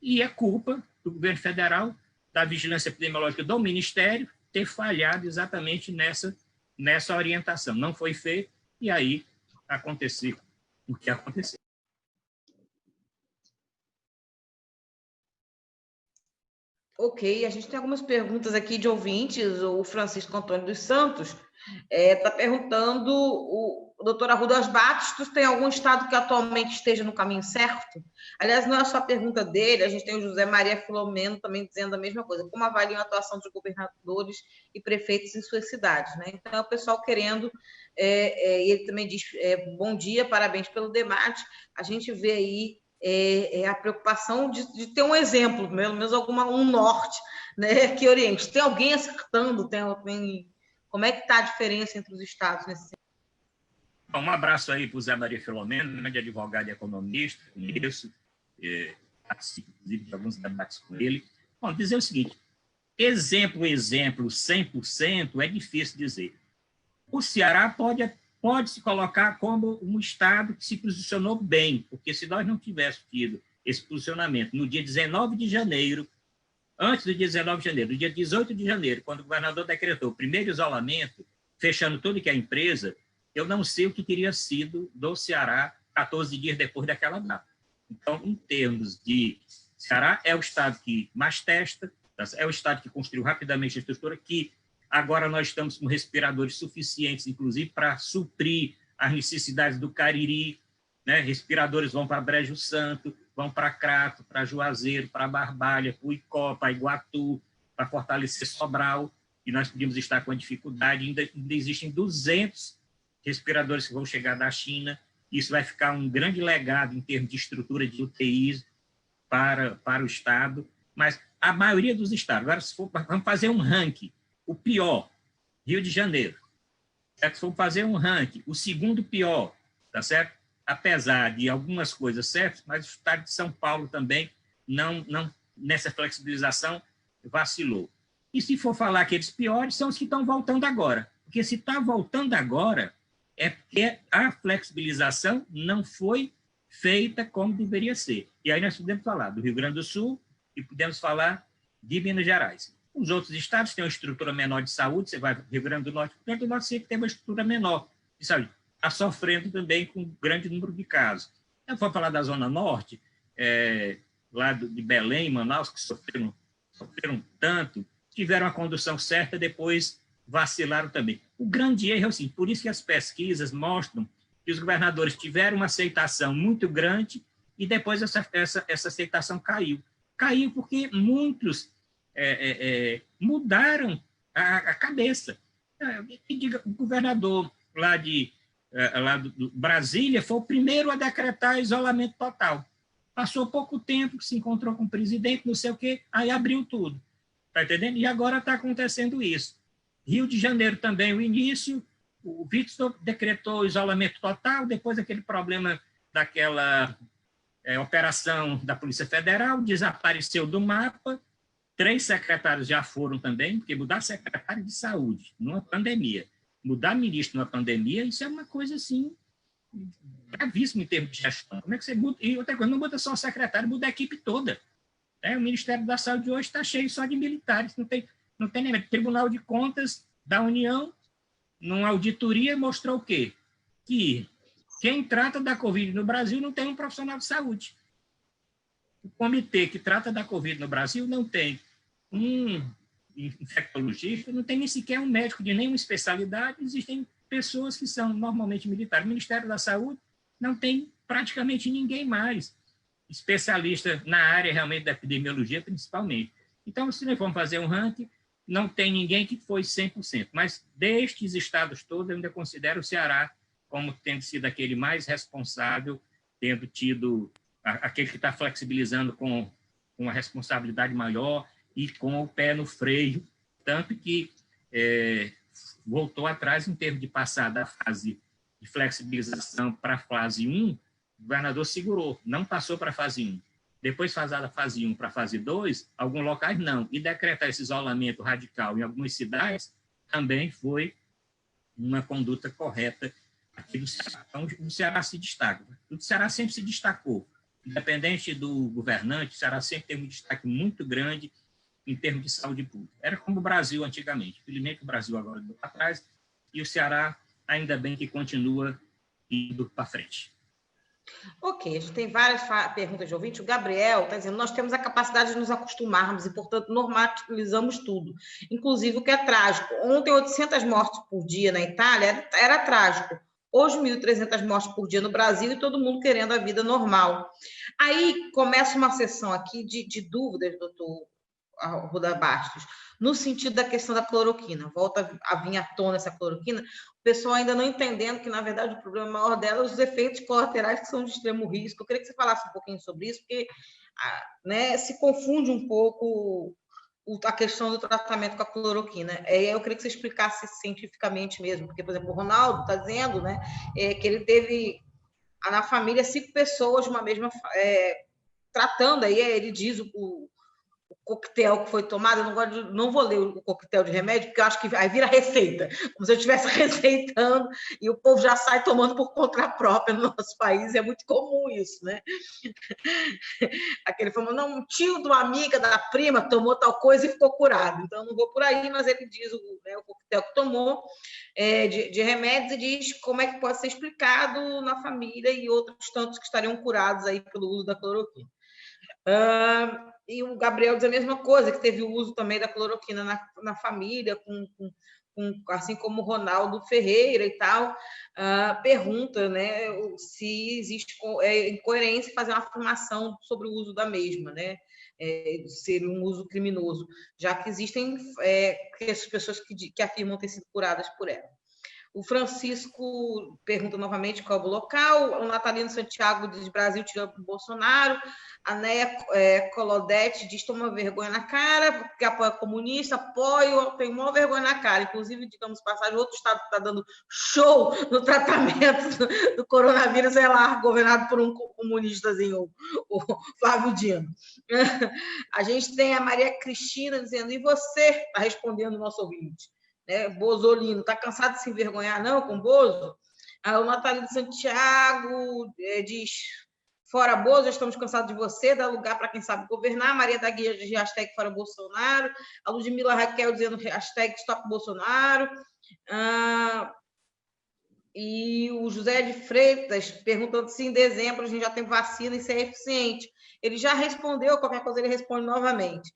E é culpa do governo federal, da vigilância epidemiológica do Ministério, ter falhado exatamente nessa orientação. Não foi feito, e aí aconteceu o que aconteceu. Ok, a gente tem algumas perguntas aqui de ouvintes. O Francisco Antônio dos Santos está perguntando, o doutor Arruda Bastos tem algum estado que atualmente esteja no caminho certo? Aliás, não é só a pergunta dele, a gente tem o José Maria Filomeno também dizendo a mesma coisa. Como avaliam a atuação dos governadores e prefeitos em suas cidades, né? Então, é o pessoal querendo, ele também diz, bom dia, parabéns pelo debate. A gente vê aí a preocupação de ter um exemplo, pelo menos um norte, né, que oriente. Tem alguém acertando? Como é que está a diferença entre os estados nesse sentido? Um abraço aí para o Zé Maria Filomeno, grande advogado e economista, conheço, participo, inclusive, de alguns debates com ele. Bom, dizer o seguinte, exemplo, 100% é difícil dizer. O Ceará pode se colocar como um estado que se posicionou bem, porque se nós não tivéssemos tido esse posicionamento no dia 19 de janeiro, antes do dia 19 de janeiro, no dia 18 de janeiro, quando o governador decretou o primeiro isolamento, fechando tudo que é empresa, eu não sei o que teria sido do Ceará 14 dias depois daquela data. Então, em termos de Ceará, é o estado que mais testa, é o estado que construiu rapidamente a estrutura, que agora nós estamos com respiradores suficientes, inclusive, para suprir as necessidades do Cariri, né? Respiradores vão para Brejo Santo, vão para Crato, para Juazeiro, para Barbalha, para Uicó, para Iguatu, para fortalecer Sobral, e nós podíamos estar com a dificuldade. Ainda existem 200 respiradores que vão chegar da China. Isso vai ficar um grande legado em termos de estrutura de UTIs para o Estado. Mas a maioria dos estados, agora vamos fazer um ranking. O pior, Rio de Janeiro. Se for fazer um ranking, o segundo pior, tá certo? Apesar de algumas coisas certas, mas o estado de São Paulo também não nessa flexibilização vacilou. E se for falar que eles piores, são os que estão voltando agora. Porque se está voltando agora, é porque a flexibilização não foi feita como deveria ser. E aí nós podemos falar do Rio Grande do Sul e podemos falar de Minas Gerais. Os outros estados têm uma estrutura menor de saúde, você vai para o Rio Grande do Norte, o Rio Grande do Norte sempre tem uma estrutura menor de saúde. Está sofrendo também com um grande número de casos. Eu vou falar da Zona Norte, lá de Belém, Manaus, que sofreram tanto, tiveram a condução certa, depois vacilaram também. O grande erro é assim, por isso que as pesquisas mostram que os governadores tiveram uma aceitação muito grande e depois essa aceitação caiu. Caiu porque muitos mudaram a cabeça. O governador lá de lá do Brasília, foi o primeiro a decretar isolamento total. Passou pouco tempo, se encontrou com o presidente, não sei o quê, aí abriu tudo. Está entendendo? E agora está acontecendo isso. Rio de Janeiro também, o início, o Witzel decretou isolamento total, depois aquele problema daquela operação da Polícia Federal, desapareceu do mapa, 3 secretários já foram também, porque mudar secretário de saúde numa pandemia, mudar ministro numa pandemia, isso é uma coisa assim gravíssima em termos de gestão. Como é que você muda? E outra coisa, não muda só o secretário, muda a equipe toda. O Ministério da Saúde hoje está cheio só de militares, não tem nem Tribunal de Contas da União, numa auditoria, mostrou o quê? Que quem trata da Covid no Brasil não tem um profissional de saúde. O comitê que trata da Covid no Brasil não tem um infectologista, não tem nem sequer um médico de nenhuma especialidade, existem pessoas que são normalmente militares. O Ministério da Saúde não tem praticamente ninguém mais especialista na área realmente da epidemiologia, principalmente. Então, se nós formos fazer um ranking, não tem ninguém que foi 100%, mas destes estados todos, eu ainda considero o Ceará como tendo sido aquele mais responsável, tendo tido aquele que está flexibilizando com uma responsabilidade maior e com o pé no freio, tanto que voltou atrás em termos de passar da fase de flexibilização para a fase 1, o governador segurou, não passou para a fase 1. Depois, da fase 1 para a fase 2, alguns locais não. E decretar esse isolamento radical em algumas cidades também foi uma conduta correta aqui do Ceará. Então, o Ceará se destaca. O Ceará sempre se destacou. Independente do governante, o Ceará sempre teve um destaque muito grande em termos de saúde pública. Era como o Brasil antigamente. Felizmente, o Brasil agora deu para trás e o Ceará, ainda bem que continua indo para frente. Ok, a gente tem várias perguntas de ouvinte. O Gabriel está dizendo, nós temos a capacidade de nos acostumarmos e, portanto, normalizamos tudo, inclusive o que é trágico. Ontem, 800 mortes por dia na Itália era trágico. Hoje, 1.300 mortes por dia no Brasil e todo mundo querendo a vida normal. Aí começa uma sessão aqui de dúvidas, doutor Arruda Bastos, no sentido da questão da cloroquina. Volta a vir à tona essa cloroquina, o pessoal ainda não entendendo que, na verdade, o problema maior dela é os efeitos colaterais que são de extremo risco. Eu queria que você falasse um pouquinho sobre isso, porque se confunde um pouco a questão do tratamento com a cloroquina. Eu queria que você explicasse cientificamente mesmo, porque, por exemplo, o Ronaldo está dizendo que ele teve na família 5 pessoas de uma mesma... tratando, aí ele diz o coquetel que foi tomado, eu não vou ler o coquetel de remédio, porque eu acho que aí vira receita, como se eu estivesse receitando, e o povo já sai tomando por conta própria no nosso país, é muito comum isso, né? Aquele famoso, não, um tio de uma amiga, da prima, tomou tal coisa e ficou curado, então não vou por aí, mas ele diz o coquetel que tomou de remédios e diz como é que pode ser explicado na família e outros tantos que estariam curados aí pelo uso da cloroquina. E o Gabriel diz a mesma coisa, que teve o uso também da cloroquina na família, assim como o Ronaldo Ferreira e tal, pergunta, né, se existe incoerência em fazer uma afirmação sobre o uso da mesma, né, ser um uso criminoso, já que existem essas pessoas que afirmam ter sido curadas por ela. O Francisco pergunta novamente qual é o local. O Natalino Santiago diz Brasil tirando o Bolsonaro. A Néia Colodete diz toma vergonha na cara, porque apoia comunista, apoio, tem maior vergonha na cara. Inclusive, digamos passagem, outro estado está dando show no tratamento do coronavírus, é lá, governado por um comunistazinho, o Flávio Dino. A gente tem a Maria Cristina dizendo, e você? Está respondendo o nosso ouvinte. Bozolino, está cansado de se envergonhar, não, com Bozo? O Natalino Santiago diz, fora Bozo, estamos cansados de você, dá lugar para quem sabe governar. Maria da Guia diz, hashtag fora Bolsonaro. A Ludmila Raquel dizendo, hashtag stop Bolsonaro. E o José de Freitas perguntando se em dezembro a gente já tem vacina e se é eficiente. Ele já respondeu, qualquer coisa ele responde novamente.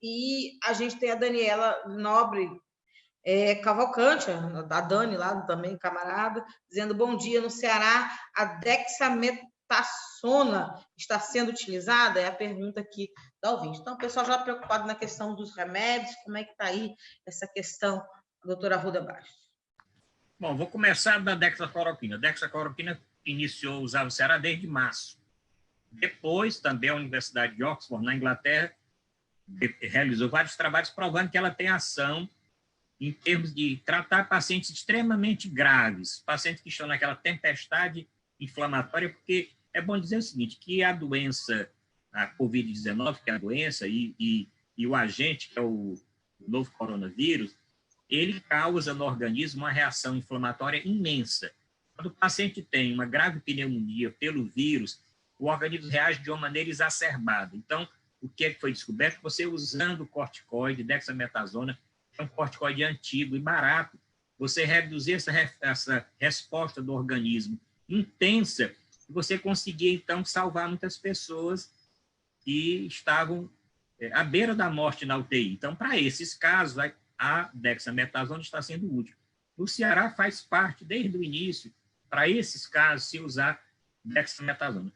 E a gente tem a Daniela Nobre Cavalcante, a Dani lá também, camarada, dizendo bom dia, no Ceará a dexametasona está sendo utilizada? É a pergunta aqui da ouvinte. Então, o pessoal já preocupado na questão dos remédios, como é que está aí essa questão, doutora Arruda Bastos? Bom, vou começar da dexacloroquina. A dexacloroquina iniciou a usar no Ceará desde março. Depois, também a Universidade de Oxford, na Inglaterra, realizou vários trabalhos provando que ela tem ação em termos de tratar pacientes extremamente graves, pacientes que estão naquela tempestade inflamatória, porque é bom dizer o seguinte, que a doença, a Covid-19, que é a doença, e o agente, que é o novo coronavírus, ele causa no organismo uma reação inflamatória imensa. Quando o paciente tem uma grave pneumonia pelo vírus, o organismo reage de uma maneira exacerbada. Então, o que é que foi descoberto? Você usando o corticoide, dexametasona, que é um corticoide antigo e barato, você reduzir essa resposta do organismo intensa, e você conseguia, então, salvar muitas pessoas que estavam à beira da morte na UTI. Então, para esses casos, a dexametasona está sendo útil. No Ceará faz parte, desde o início, para esses casos, se usar dexametasona.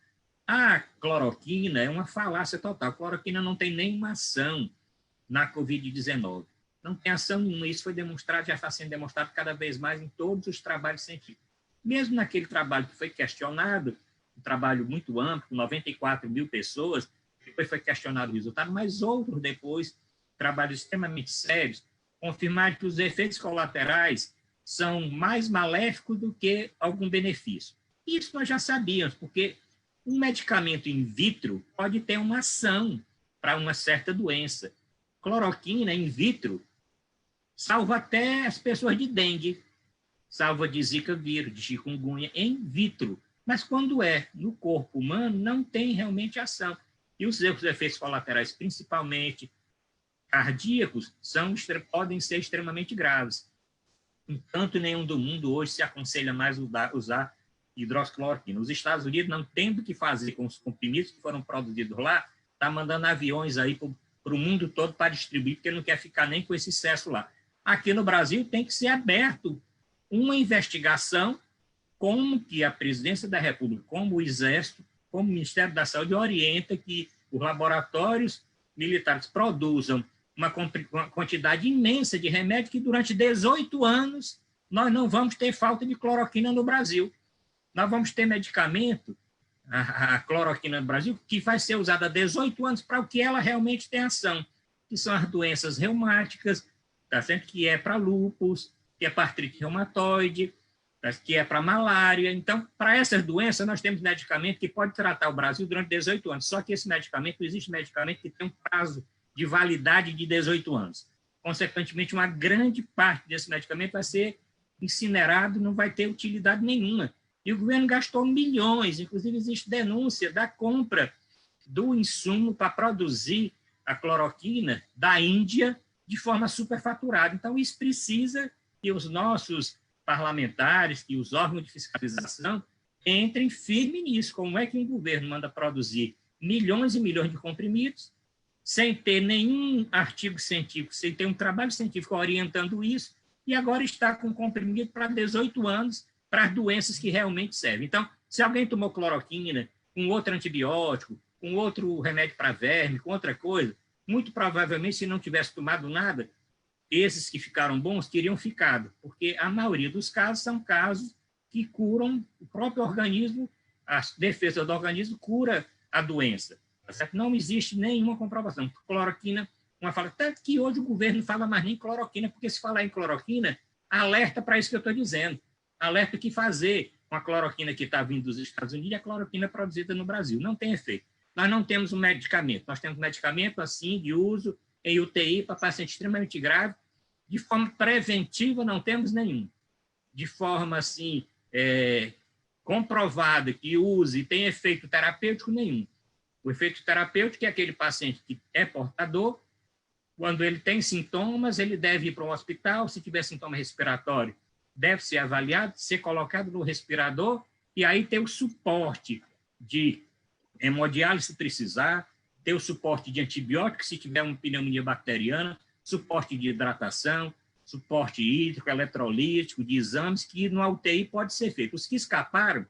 A cloroquina é uma falácia total. A cloroquina não tem nenhuma ação na Covid-19. Não tem ação nenhuma. Isso foi demonstrado, já está sendo demonstrado cada vez mais em todos os trabalhos científicos. Mesmo naquele trabalho que foi questionado, um trabalho muito amplo, com 94 mil pessoas, depois foi questionado o resultado, mas outros depois, trabalhos extremamente sérios, confirmaram que os efeitos colaterais são mais maléficos do que algum benefício. Isso nós já sabíamos, porque um medicamento in vitro pode ter uma ação para uma certa doença. Cloroquina in vitro salva até as pessoas de dengue, salva de zika vírus, de chikungunya in vitro. Mas quando é no corpo humano, não tem realmente ação. E os efeitos colaterais, principalmente cardíacos, podem ser extremamente graves. Em canto nenhum do mundo hoje se aconselha mais usar hidroxicloroquina. Os Estados Unidos, não tendo o que fazer com os comprimidos que foram produzidos lá, está mandando aviões aí para o mundo todo para distribuir, porque não quer ficar nem com esse excesso lá. Aqui no Brasil tem que ser aberto uma investigação como que a Presidência da República, como o Exército, como o Ministério da Saúde orienta que os laboratórios militares produzam uma quantidade imensa de remédio que durante 18 anos nós não vamos ter falta de cloroquina no Brasil. Nós vamos ter medicamento, a cloroquina no Brasil, que vai ser usada há 18 anos para o que ela realmente tem ação, que são as doenças reumáticas, tá certo? Que é para lúpus, que é para artrite reumatoide, que é para malária. Então, para essas doenças, nós temos medicamento que pode tratar o Brasil durante 18 anos. Só que esse medicamento, existe medicamento que tem um prazo de validade de 18 anos. Consequentemente, uma grande parte desse medicamento vai ser incinerado, não vai ter utilidade nenhuma. E o governo gastou milhões, inclusive existe denúncia da compra do insumo para produzir a cloroquina da Índia de forma superfaturada. Então, isso precisa que os nossos parlamentares, que os órgãos de fiscalização entrem firme nisso. Como é que um governo manda produzir milhões e milhões de comprimidos sem ter nenhum artigo científico, sem ter um trabalho científico orientando isso, e agora está com comprimido para 18 anos para as doenças que realmente servem. Então, se alguém tomou cloroquina com outro antibiótico, com outro remédio para verme, com outra coisa, muito provavelmente, se não tivesse tomado nada, esses que ficaram bons teriam ficado, porque a maioria dos casos são casos que curam o próprio organismo, a defesa do organismo cura a doença. Certo? Não existe nenhuma comprovação. Cloroquina, uma fala, tanto que hoje o governo não fala mais nem cloroquina, porque se falar em cloroquina, alerta para isso que eu estou dizendo. Alerta o que fazer com a cloroquina que está vindo dos Estados Unidos e a cloroquina produzida no Brasil. Não tem efeito. Nós não temos um medicamento. Nós temos medicamento, assim, de uso em UTI para paciente extremamente grave. De forma preventiva, não temos nenhum. De forma, assim, comprovada que use e tem efeito terapêutico, nenhum. O efeito terapêutico é aquele paciente que é portador, quando ele tem sintomas, ele deve ir para um hospital, se tiver sintoma respiratório, deve ser avaliado, ser colocado no respirador, e aí ter o suporte de hemodiálise se precisar, ter o suporte de antibiótico se tiver uma pneumonia bacteriana, suporte de hidratação, suporte hídrico, eletrolítico, de exames, que no UTI pode ser feito. Os que escaparam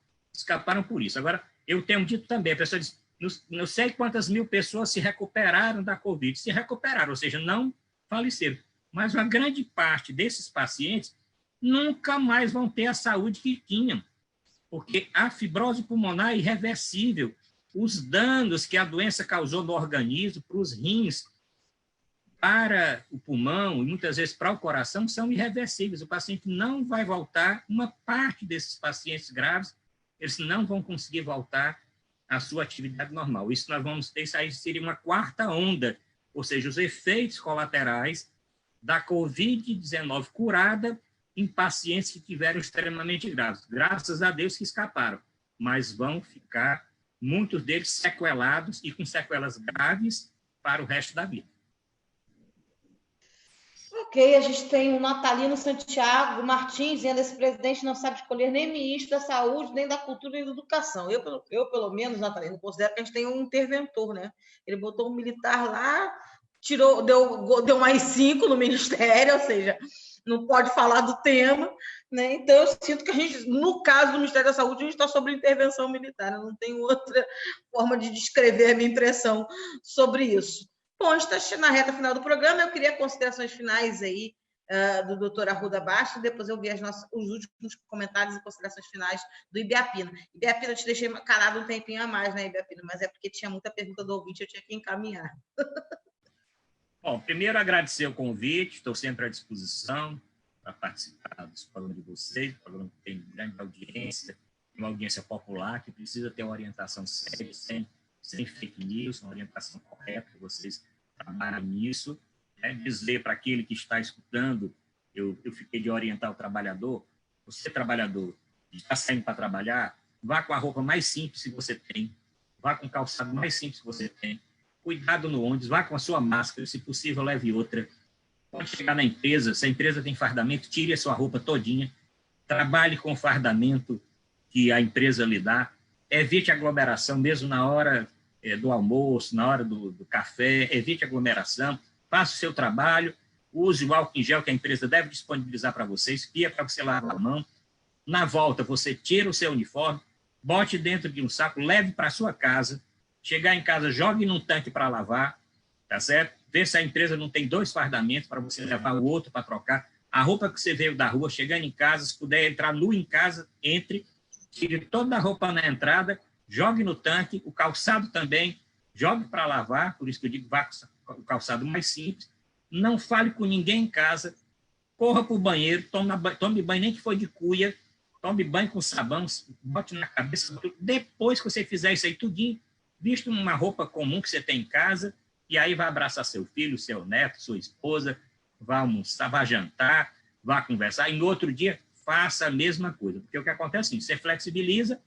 por isso. Agora, eu tenho dito também, a pessoa diz, não sei quantas mil pessoas se recuperaram da Covid, se recuperaram, ou seja, não faleceram. Mas uma grande parte desses pacientes, nunca mais vão ter a saúde que tinham, porque a fibrose pulmonar é irreversível. Os danos que a doença causou no organismo, para os rins, para o pulmão e muitas vezes para o coração, são irreversíveis. O paciente não vai voltar, uma parte desses pacientes graves, eles não vão conseguir voltar à sua atividade normal. Isso nós vamos ter, isso aí seria uma quarta onda, ou seja, os efeitos colaterais da Covid-19 curada em pacientes que tiveram extremamente graves. Graças a Deus que escaparam, mas vão ficar, muitos deles, sequelados e com sequelas graves para o resto da vida. Ok, a gente tem o Natalino Santiago Martins dizendo: esse presidente não sabe escolher nem ministro da saúde, nem da cultura, nem da educação. Eu pelo menos, Natalino, considero que a gente tem um interventor, né? Ele botou um militar lá, deu mais 5 no ministério, ou seja, não pode falar do tema, né? Então eu sinto que a gente, no caso do Ministério da Saúde, a gente está sobre intervenção militar. Eu não tenho outra forma de descrever a minha impressão sobre isso. Bom, a gente está na reta final do programa. Eu queria considerações finais aí do doutor Arruda Bastos, depois eu vi os últimos comentários e considerações finais do Ibiapina. Ibiapina, eu te deixei calado um tempinho a mais, né, Ibiapina? Mas é porque tinha muita pergunta do ouvinte, eu tinha que encaminhar. Bom, primeiro agradecer o convite, estou sempre à disposição para participar dos programas de vocês, programa que tem grande audiência, uma audiência popular que precisa ter uma orientação séria, sem fake news, uma orientação correta, que vocês trabalham nisso, né? Dizer para aquele que está escutando, eu fiquei de orientar o trabalhador, você trabalhador, está saindo para trabalhar, vá com a roupa mais simples que você tem, vá com o calçado mais simples que você tem, cuidado no ônibus, vá com a sua máscara, se possível leve outra, pode chegar na empresa, se a empresa tem fardamento, tire a sua roupa todinha, trabalhe com o fardamento que a empresa lhe dá, evite aglomeração, mesmo na hora do almoço, na hora do café, evite aglomeração, faça o seu trabalho, use o álcool em gel que a empresa deve disponibilizar para você, espia para você lavar a mão, na volta você tira o seu uniforme, bote dentro de um saco, leve para a sua casa, chegar em casa, jogue num tanque para lavar, tá certo? Vê se a empresa não tem 2 fardamentos para você levar o outro para trocar, a roupa que você veio da rua, chegando em casa, se puder entrar nu em casa, entre, tire toda a roupa na entrada, jogue no tanque, o calçado também, jogue para lavar, por isso que eu digo, vá com o calçado mais simples, não fale com ninguém em casa, corra para o banheiro, tome banho, nem que for de cuia, tome banho com sabão, bote na cabeça, depois que você fizer isso aí tudinho, vista uma roupa comum que você tem em casa, e aí vai abraçar seu filho, seu neto, sua esposa, vá almoçar, vá jantar, vá conversar, e no outro dia, faça a mesma coisa, porque o que acontece é assim, você flexibiliza,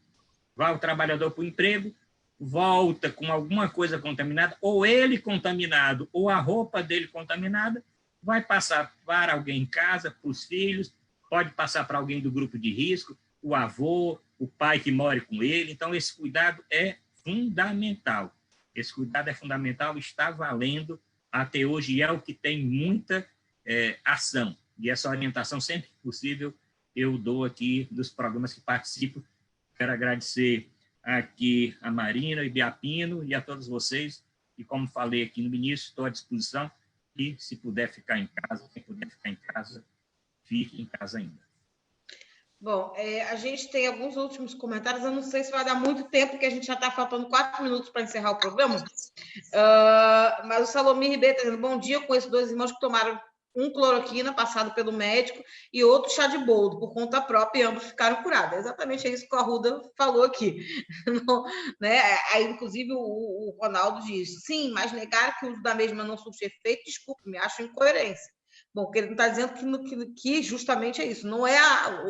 vai o trabalhador para o emprego, volta com alguma coisa contaminada, ou ele contaminado, ou a roupa dele contaminada, vai passar para alguém em casa, para os filhos, pode passar para alguém do grupo de risco, o avô, o pai que mora com ele. Então, esse cuidado é fundamental. Esse cuidado é fundamental, está valendo até hoje, e é o que tem muita ação. E essa orientação, sempre que possível, eu dou aqui dos programas que participo. Quero agradecer aqui a Marina, Ibiapino e a todos vocês. E como falei aqui no início, estou à disposição. E se puder ficar em casa, quem puder ficar em casa, fique em casa ainda. Bom, a gente tem alguns últimos comentários. Eu não sei se vai dar muito tempo, porque a gente já está faltando 4 minutos para encerrar o programa. Mas o Salomir Ribeiro está dizendo: bom dia, eu conheço 2 irmãos que tomaram um cloroquina passado pelo médico e outro chá de boldo por conta própria, e ambos ficaram curados. É exatamente isso que o Arruda falou aqui. Não, né? Aí, inclusive, o Ronaldo diz: sim, mas negar que o uso da mesma não surte efeito, desculpe, me acho incoerência. Bom, que ele não está dizendo que justamente é isso. Não é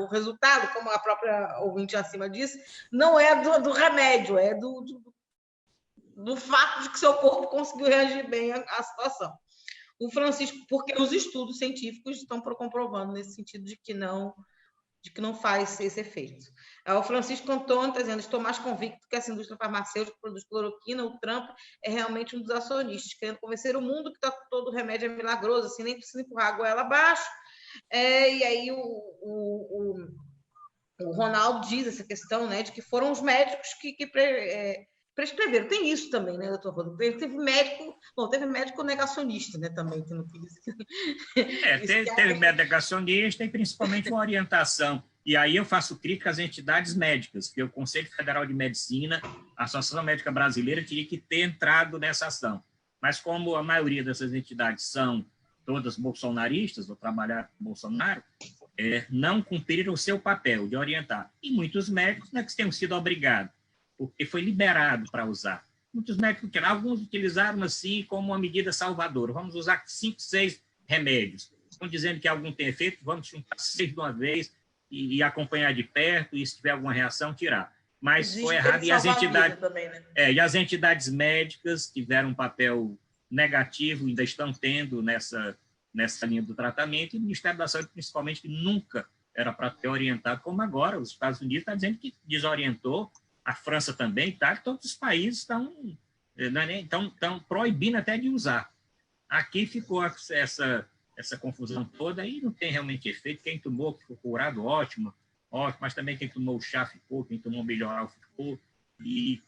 o resultado, como a própria ouvinte acima disse, não é do remédio, é do fato de que seu corpo conseguiu reagir bem à situação. O Francisco, porque os estudos científicos estão comprovando nesse sentido de que não faz esse efeito. O Francisco Antônio está dizendo: estou mais convicto que essa indústria farmacêutica produz cloroquina, o Trump é realmente um dos acionistas, querendo convencer o mundo que todo remédio é milagroso, assim, nem precisa empurrar a goela abaixo. E aí o Ronaldo diz essa questão, né, de que foram os médicos que prescreveram. Tem isso também, né, doutor Rodrigo? Teve médico negacionista, né, também, que não quis. Teve médico negacionista e principalmente uma orientação. E aí eu faço crítica às entidades médicas, que o Conselho Federal de Medicina, a Associação Médica Brasileira, teria que ter entrado nessa ação. Mas como a maioria dessas entidades são todas bolsonaristas, ou trabalhar com Bolsonaro, não cumpriram o seu papel de orientar. E muitos médicos não é que tenham sido obrigados, porque foi liberado para usar. Muitos médicos, alguns utilizaram assim como uma medida salvadora. Vamos usar 5, 6 remédios. Estão dizendo que algum tem efeito, vamos juntar 6 de uma vez e acompanhar de perto, e se tiver alguma reação, tirar. Mas foi errado. E as entidades médicas tiveram um papel negativo, ainda estão tendo nessa linha do tratamento, e o Ministério da Saúde, principalmente, que nunca era para ter orientado, como agora. Os Estados Unidos estão dizendo que desorientou, a França também, tá? Todos os países estão proibindo até de usar. Aqui ficou essa confusão toda, e não tem realmente efeito. Quem tomou, que ficou curado, ótimo, mas também quem tomou o chá ficou, quem tomou o melhoral ficou, e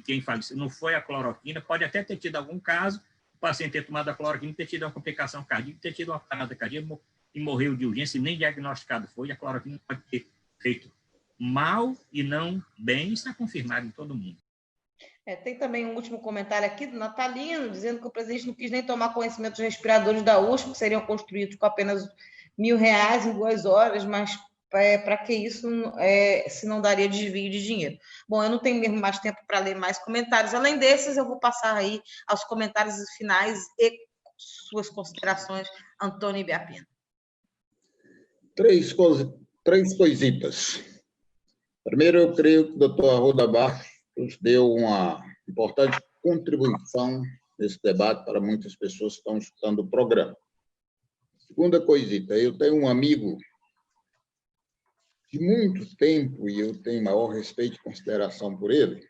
quem faleceu. Não foi a cloroquina, pode até ter tido algum caso, o paciente ter tomado a cloroquina, ter tido uma complicação cardíaca, ter tido uma parada cardíaca e morreu de urgência, e nem diagnosticado foi. A cloroquina pode ter feito mal e não bem, está confirmado em todo mundo. Tem também um último comentário aqui do Natalino, dizendo que o presidente não quis nem tomar conhecimento dos respiradores da USP, que seriam construídos com apenas R$1.000 em 2 horas, mas para que isso se não daria desvio de dinheiro? Bom, eu não tenho mesmo mais tempo para ler mais comentários. Além desses, eu vou passar aí aos comentários finais e suas considerações, Antônio Ibiapina. 3 coisitas. Primeiro, eu creio que o doutor Arruda Bastos deu uma importante contribuição nesse debate para muitas pessoas que estão escutando o programa. Segunda coisita, eu tenho um amigo de muito tempo, e eu tenho maior respeito e consideração por ele.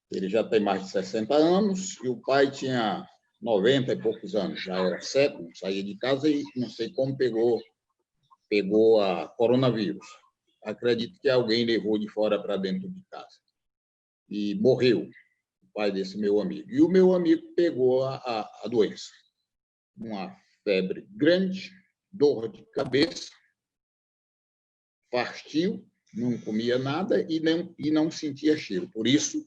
Ele já tem mais de 60 anos, e o pai tinha 90 e poucos anos, já era cego, não saía de casa, e não sei como pegou a coronavírus. Acredito que alguém levou de fora para dentro de casa. E morreu, o pai desse meu amigo. E o meu amigo pegou a doença. Uma febre grande, dor de cabeça, fastio, não comia nada e não sentia cheiro. Por isso,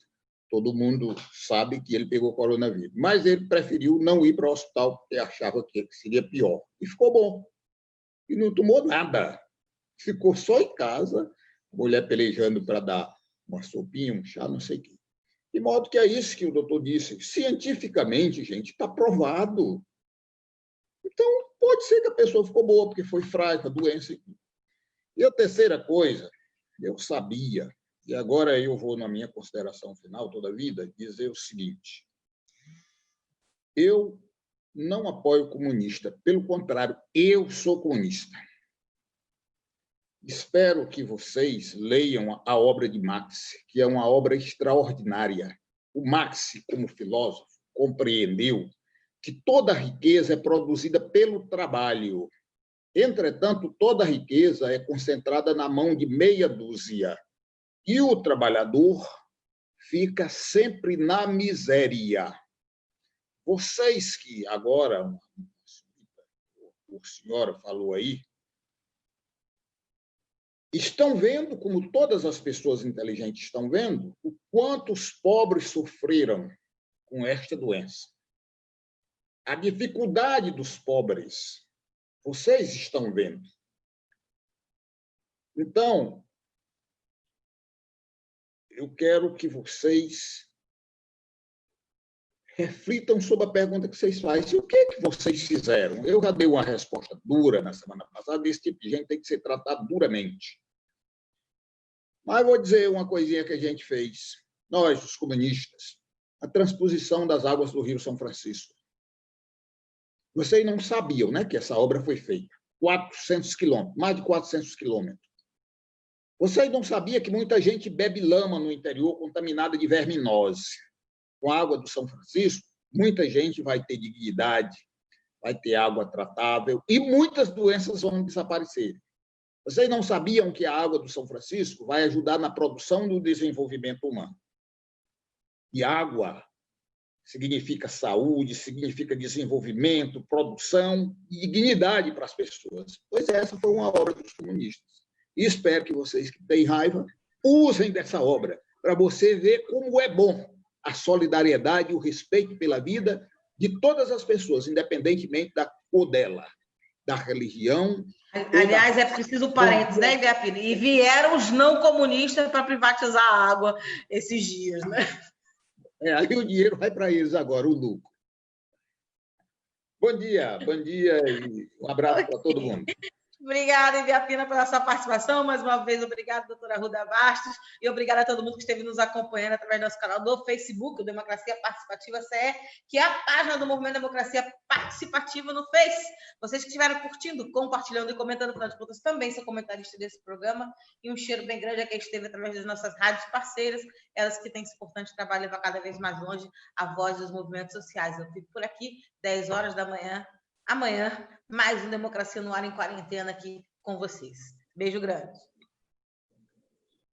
todo mundo sabe que ele pegou coronavírus. Mas ele preferiu não ir para o hospital, porque achava que seria pior. E ficou bom. E não tomou nada. Ficou só em casa, a mulher pelejando para dar uma sopinha, um chá, não sei o quê. De modo que é isso que o doutor disse. Cientificamente, gente, está provado. Então, pode ser que a pessoa ficou boa, porque foi frágil, a doença. E a terceira coisa, eu sabia, e agora eu vou, na minha consideração final toda a vida, dizer o seguinte: eu não apoio o comunista, pelo contrário, eu sou comunista. Espero que vocês leiam a obra de Marx, que é uma obra extraordinária. O Marx, como filósofo, compreendeu que toda riqueza é produzida pelo trabalho. Entretanto, toda riqueza é concentrada na mão de meia dúzia. E o trabalhador fica sempre na miséria. Vocês que agora, o senhor falou aí, estão vendo, como todas as pessoas inteligentes estão vendo, o quanto os pobres sofreram com esta doença. A dificuldade dos pobres, vocês estão vendo. Então, eu quero que vocês reflitam sobre a pergunta que vocês fazem. O que é que vocês fizeram? Eu já dei uma resposta dura na semana passada. Esse tipo de gente tem que ser tratado duramente. Mas vou dizer uma coisinha que a gente fez. Nós, os comunistas, a transposição das águas do Rio São Francisco. Vocês não sabiam, né, que essa obra foi feita. 400 quilômetros, mais de 400 quilômetros. Vocês não sabiam que muita gente bebe lama no interior contaminada de verminose. Com a água do São Francisco, muita gente vai ter dignidade, vai ter água tratável e muitas doenças vão desaparecer. Vocês não sabiam que a água do São Francisco vai ajudar na produção do desenvolvimento humano. E água significa saúde, significa desenvolvimento, produção e dignidade para as pessoas. Pois essa foi uma obra dos comunistas. E espero que vocês que têm raiva usem dessa obra para você ver como é bom a solidariedade e o respeito pela vida de todas as pessoas, independentemente da cor dela, da religião. Aliás, é preciso parênteses, né, Ibiapina? E vieram os não comunistas para privatizar a água esses dias, né? Aí o dinheiro vai para eles agora, o lucro. Bom dia e um abraço para todo mundo. Obrigada, Ibiapina, pela sua participação. Mais uma vez, obrigada, doutora Arruda Bastos, e obrigada a todo mundo que esteve nos acompanhando através do nosso canal do Facebook, Democracia Participativa CE, que é a página do Movimento Democracia Participativa no Face. Vocês que estiveram curtindo, compartilhando e comentando, afinal de contas, também são comentaristas desse programa, e um cheiro bem grande a quem esteve através das nossas rádios parceiras, elas que têm esse importante trabalho levar cada vez mais longe a voz dos movimentos sociais. Eu fico por aqui, 10 horas da manhã, amanhã, mais um Democracia no Ar em Quarentena aqui com vocês. Beijo grande.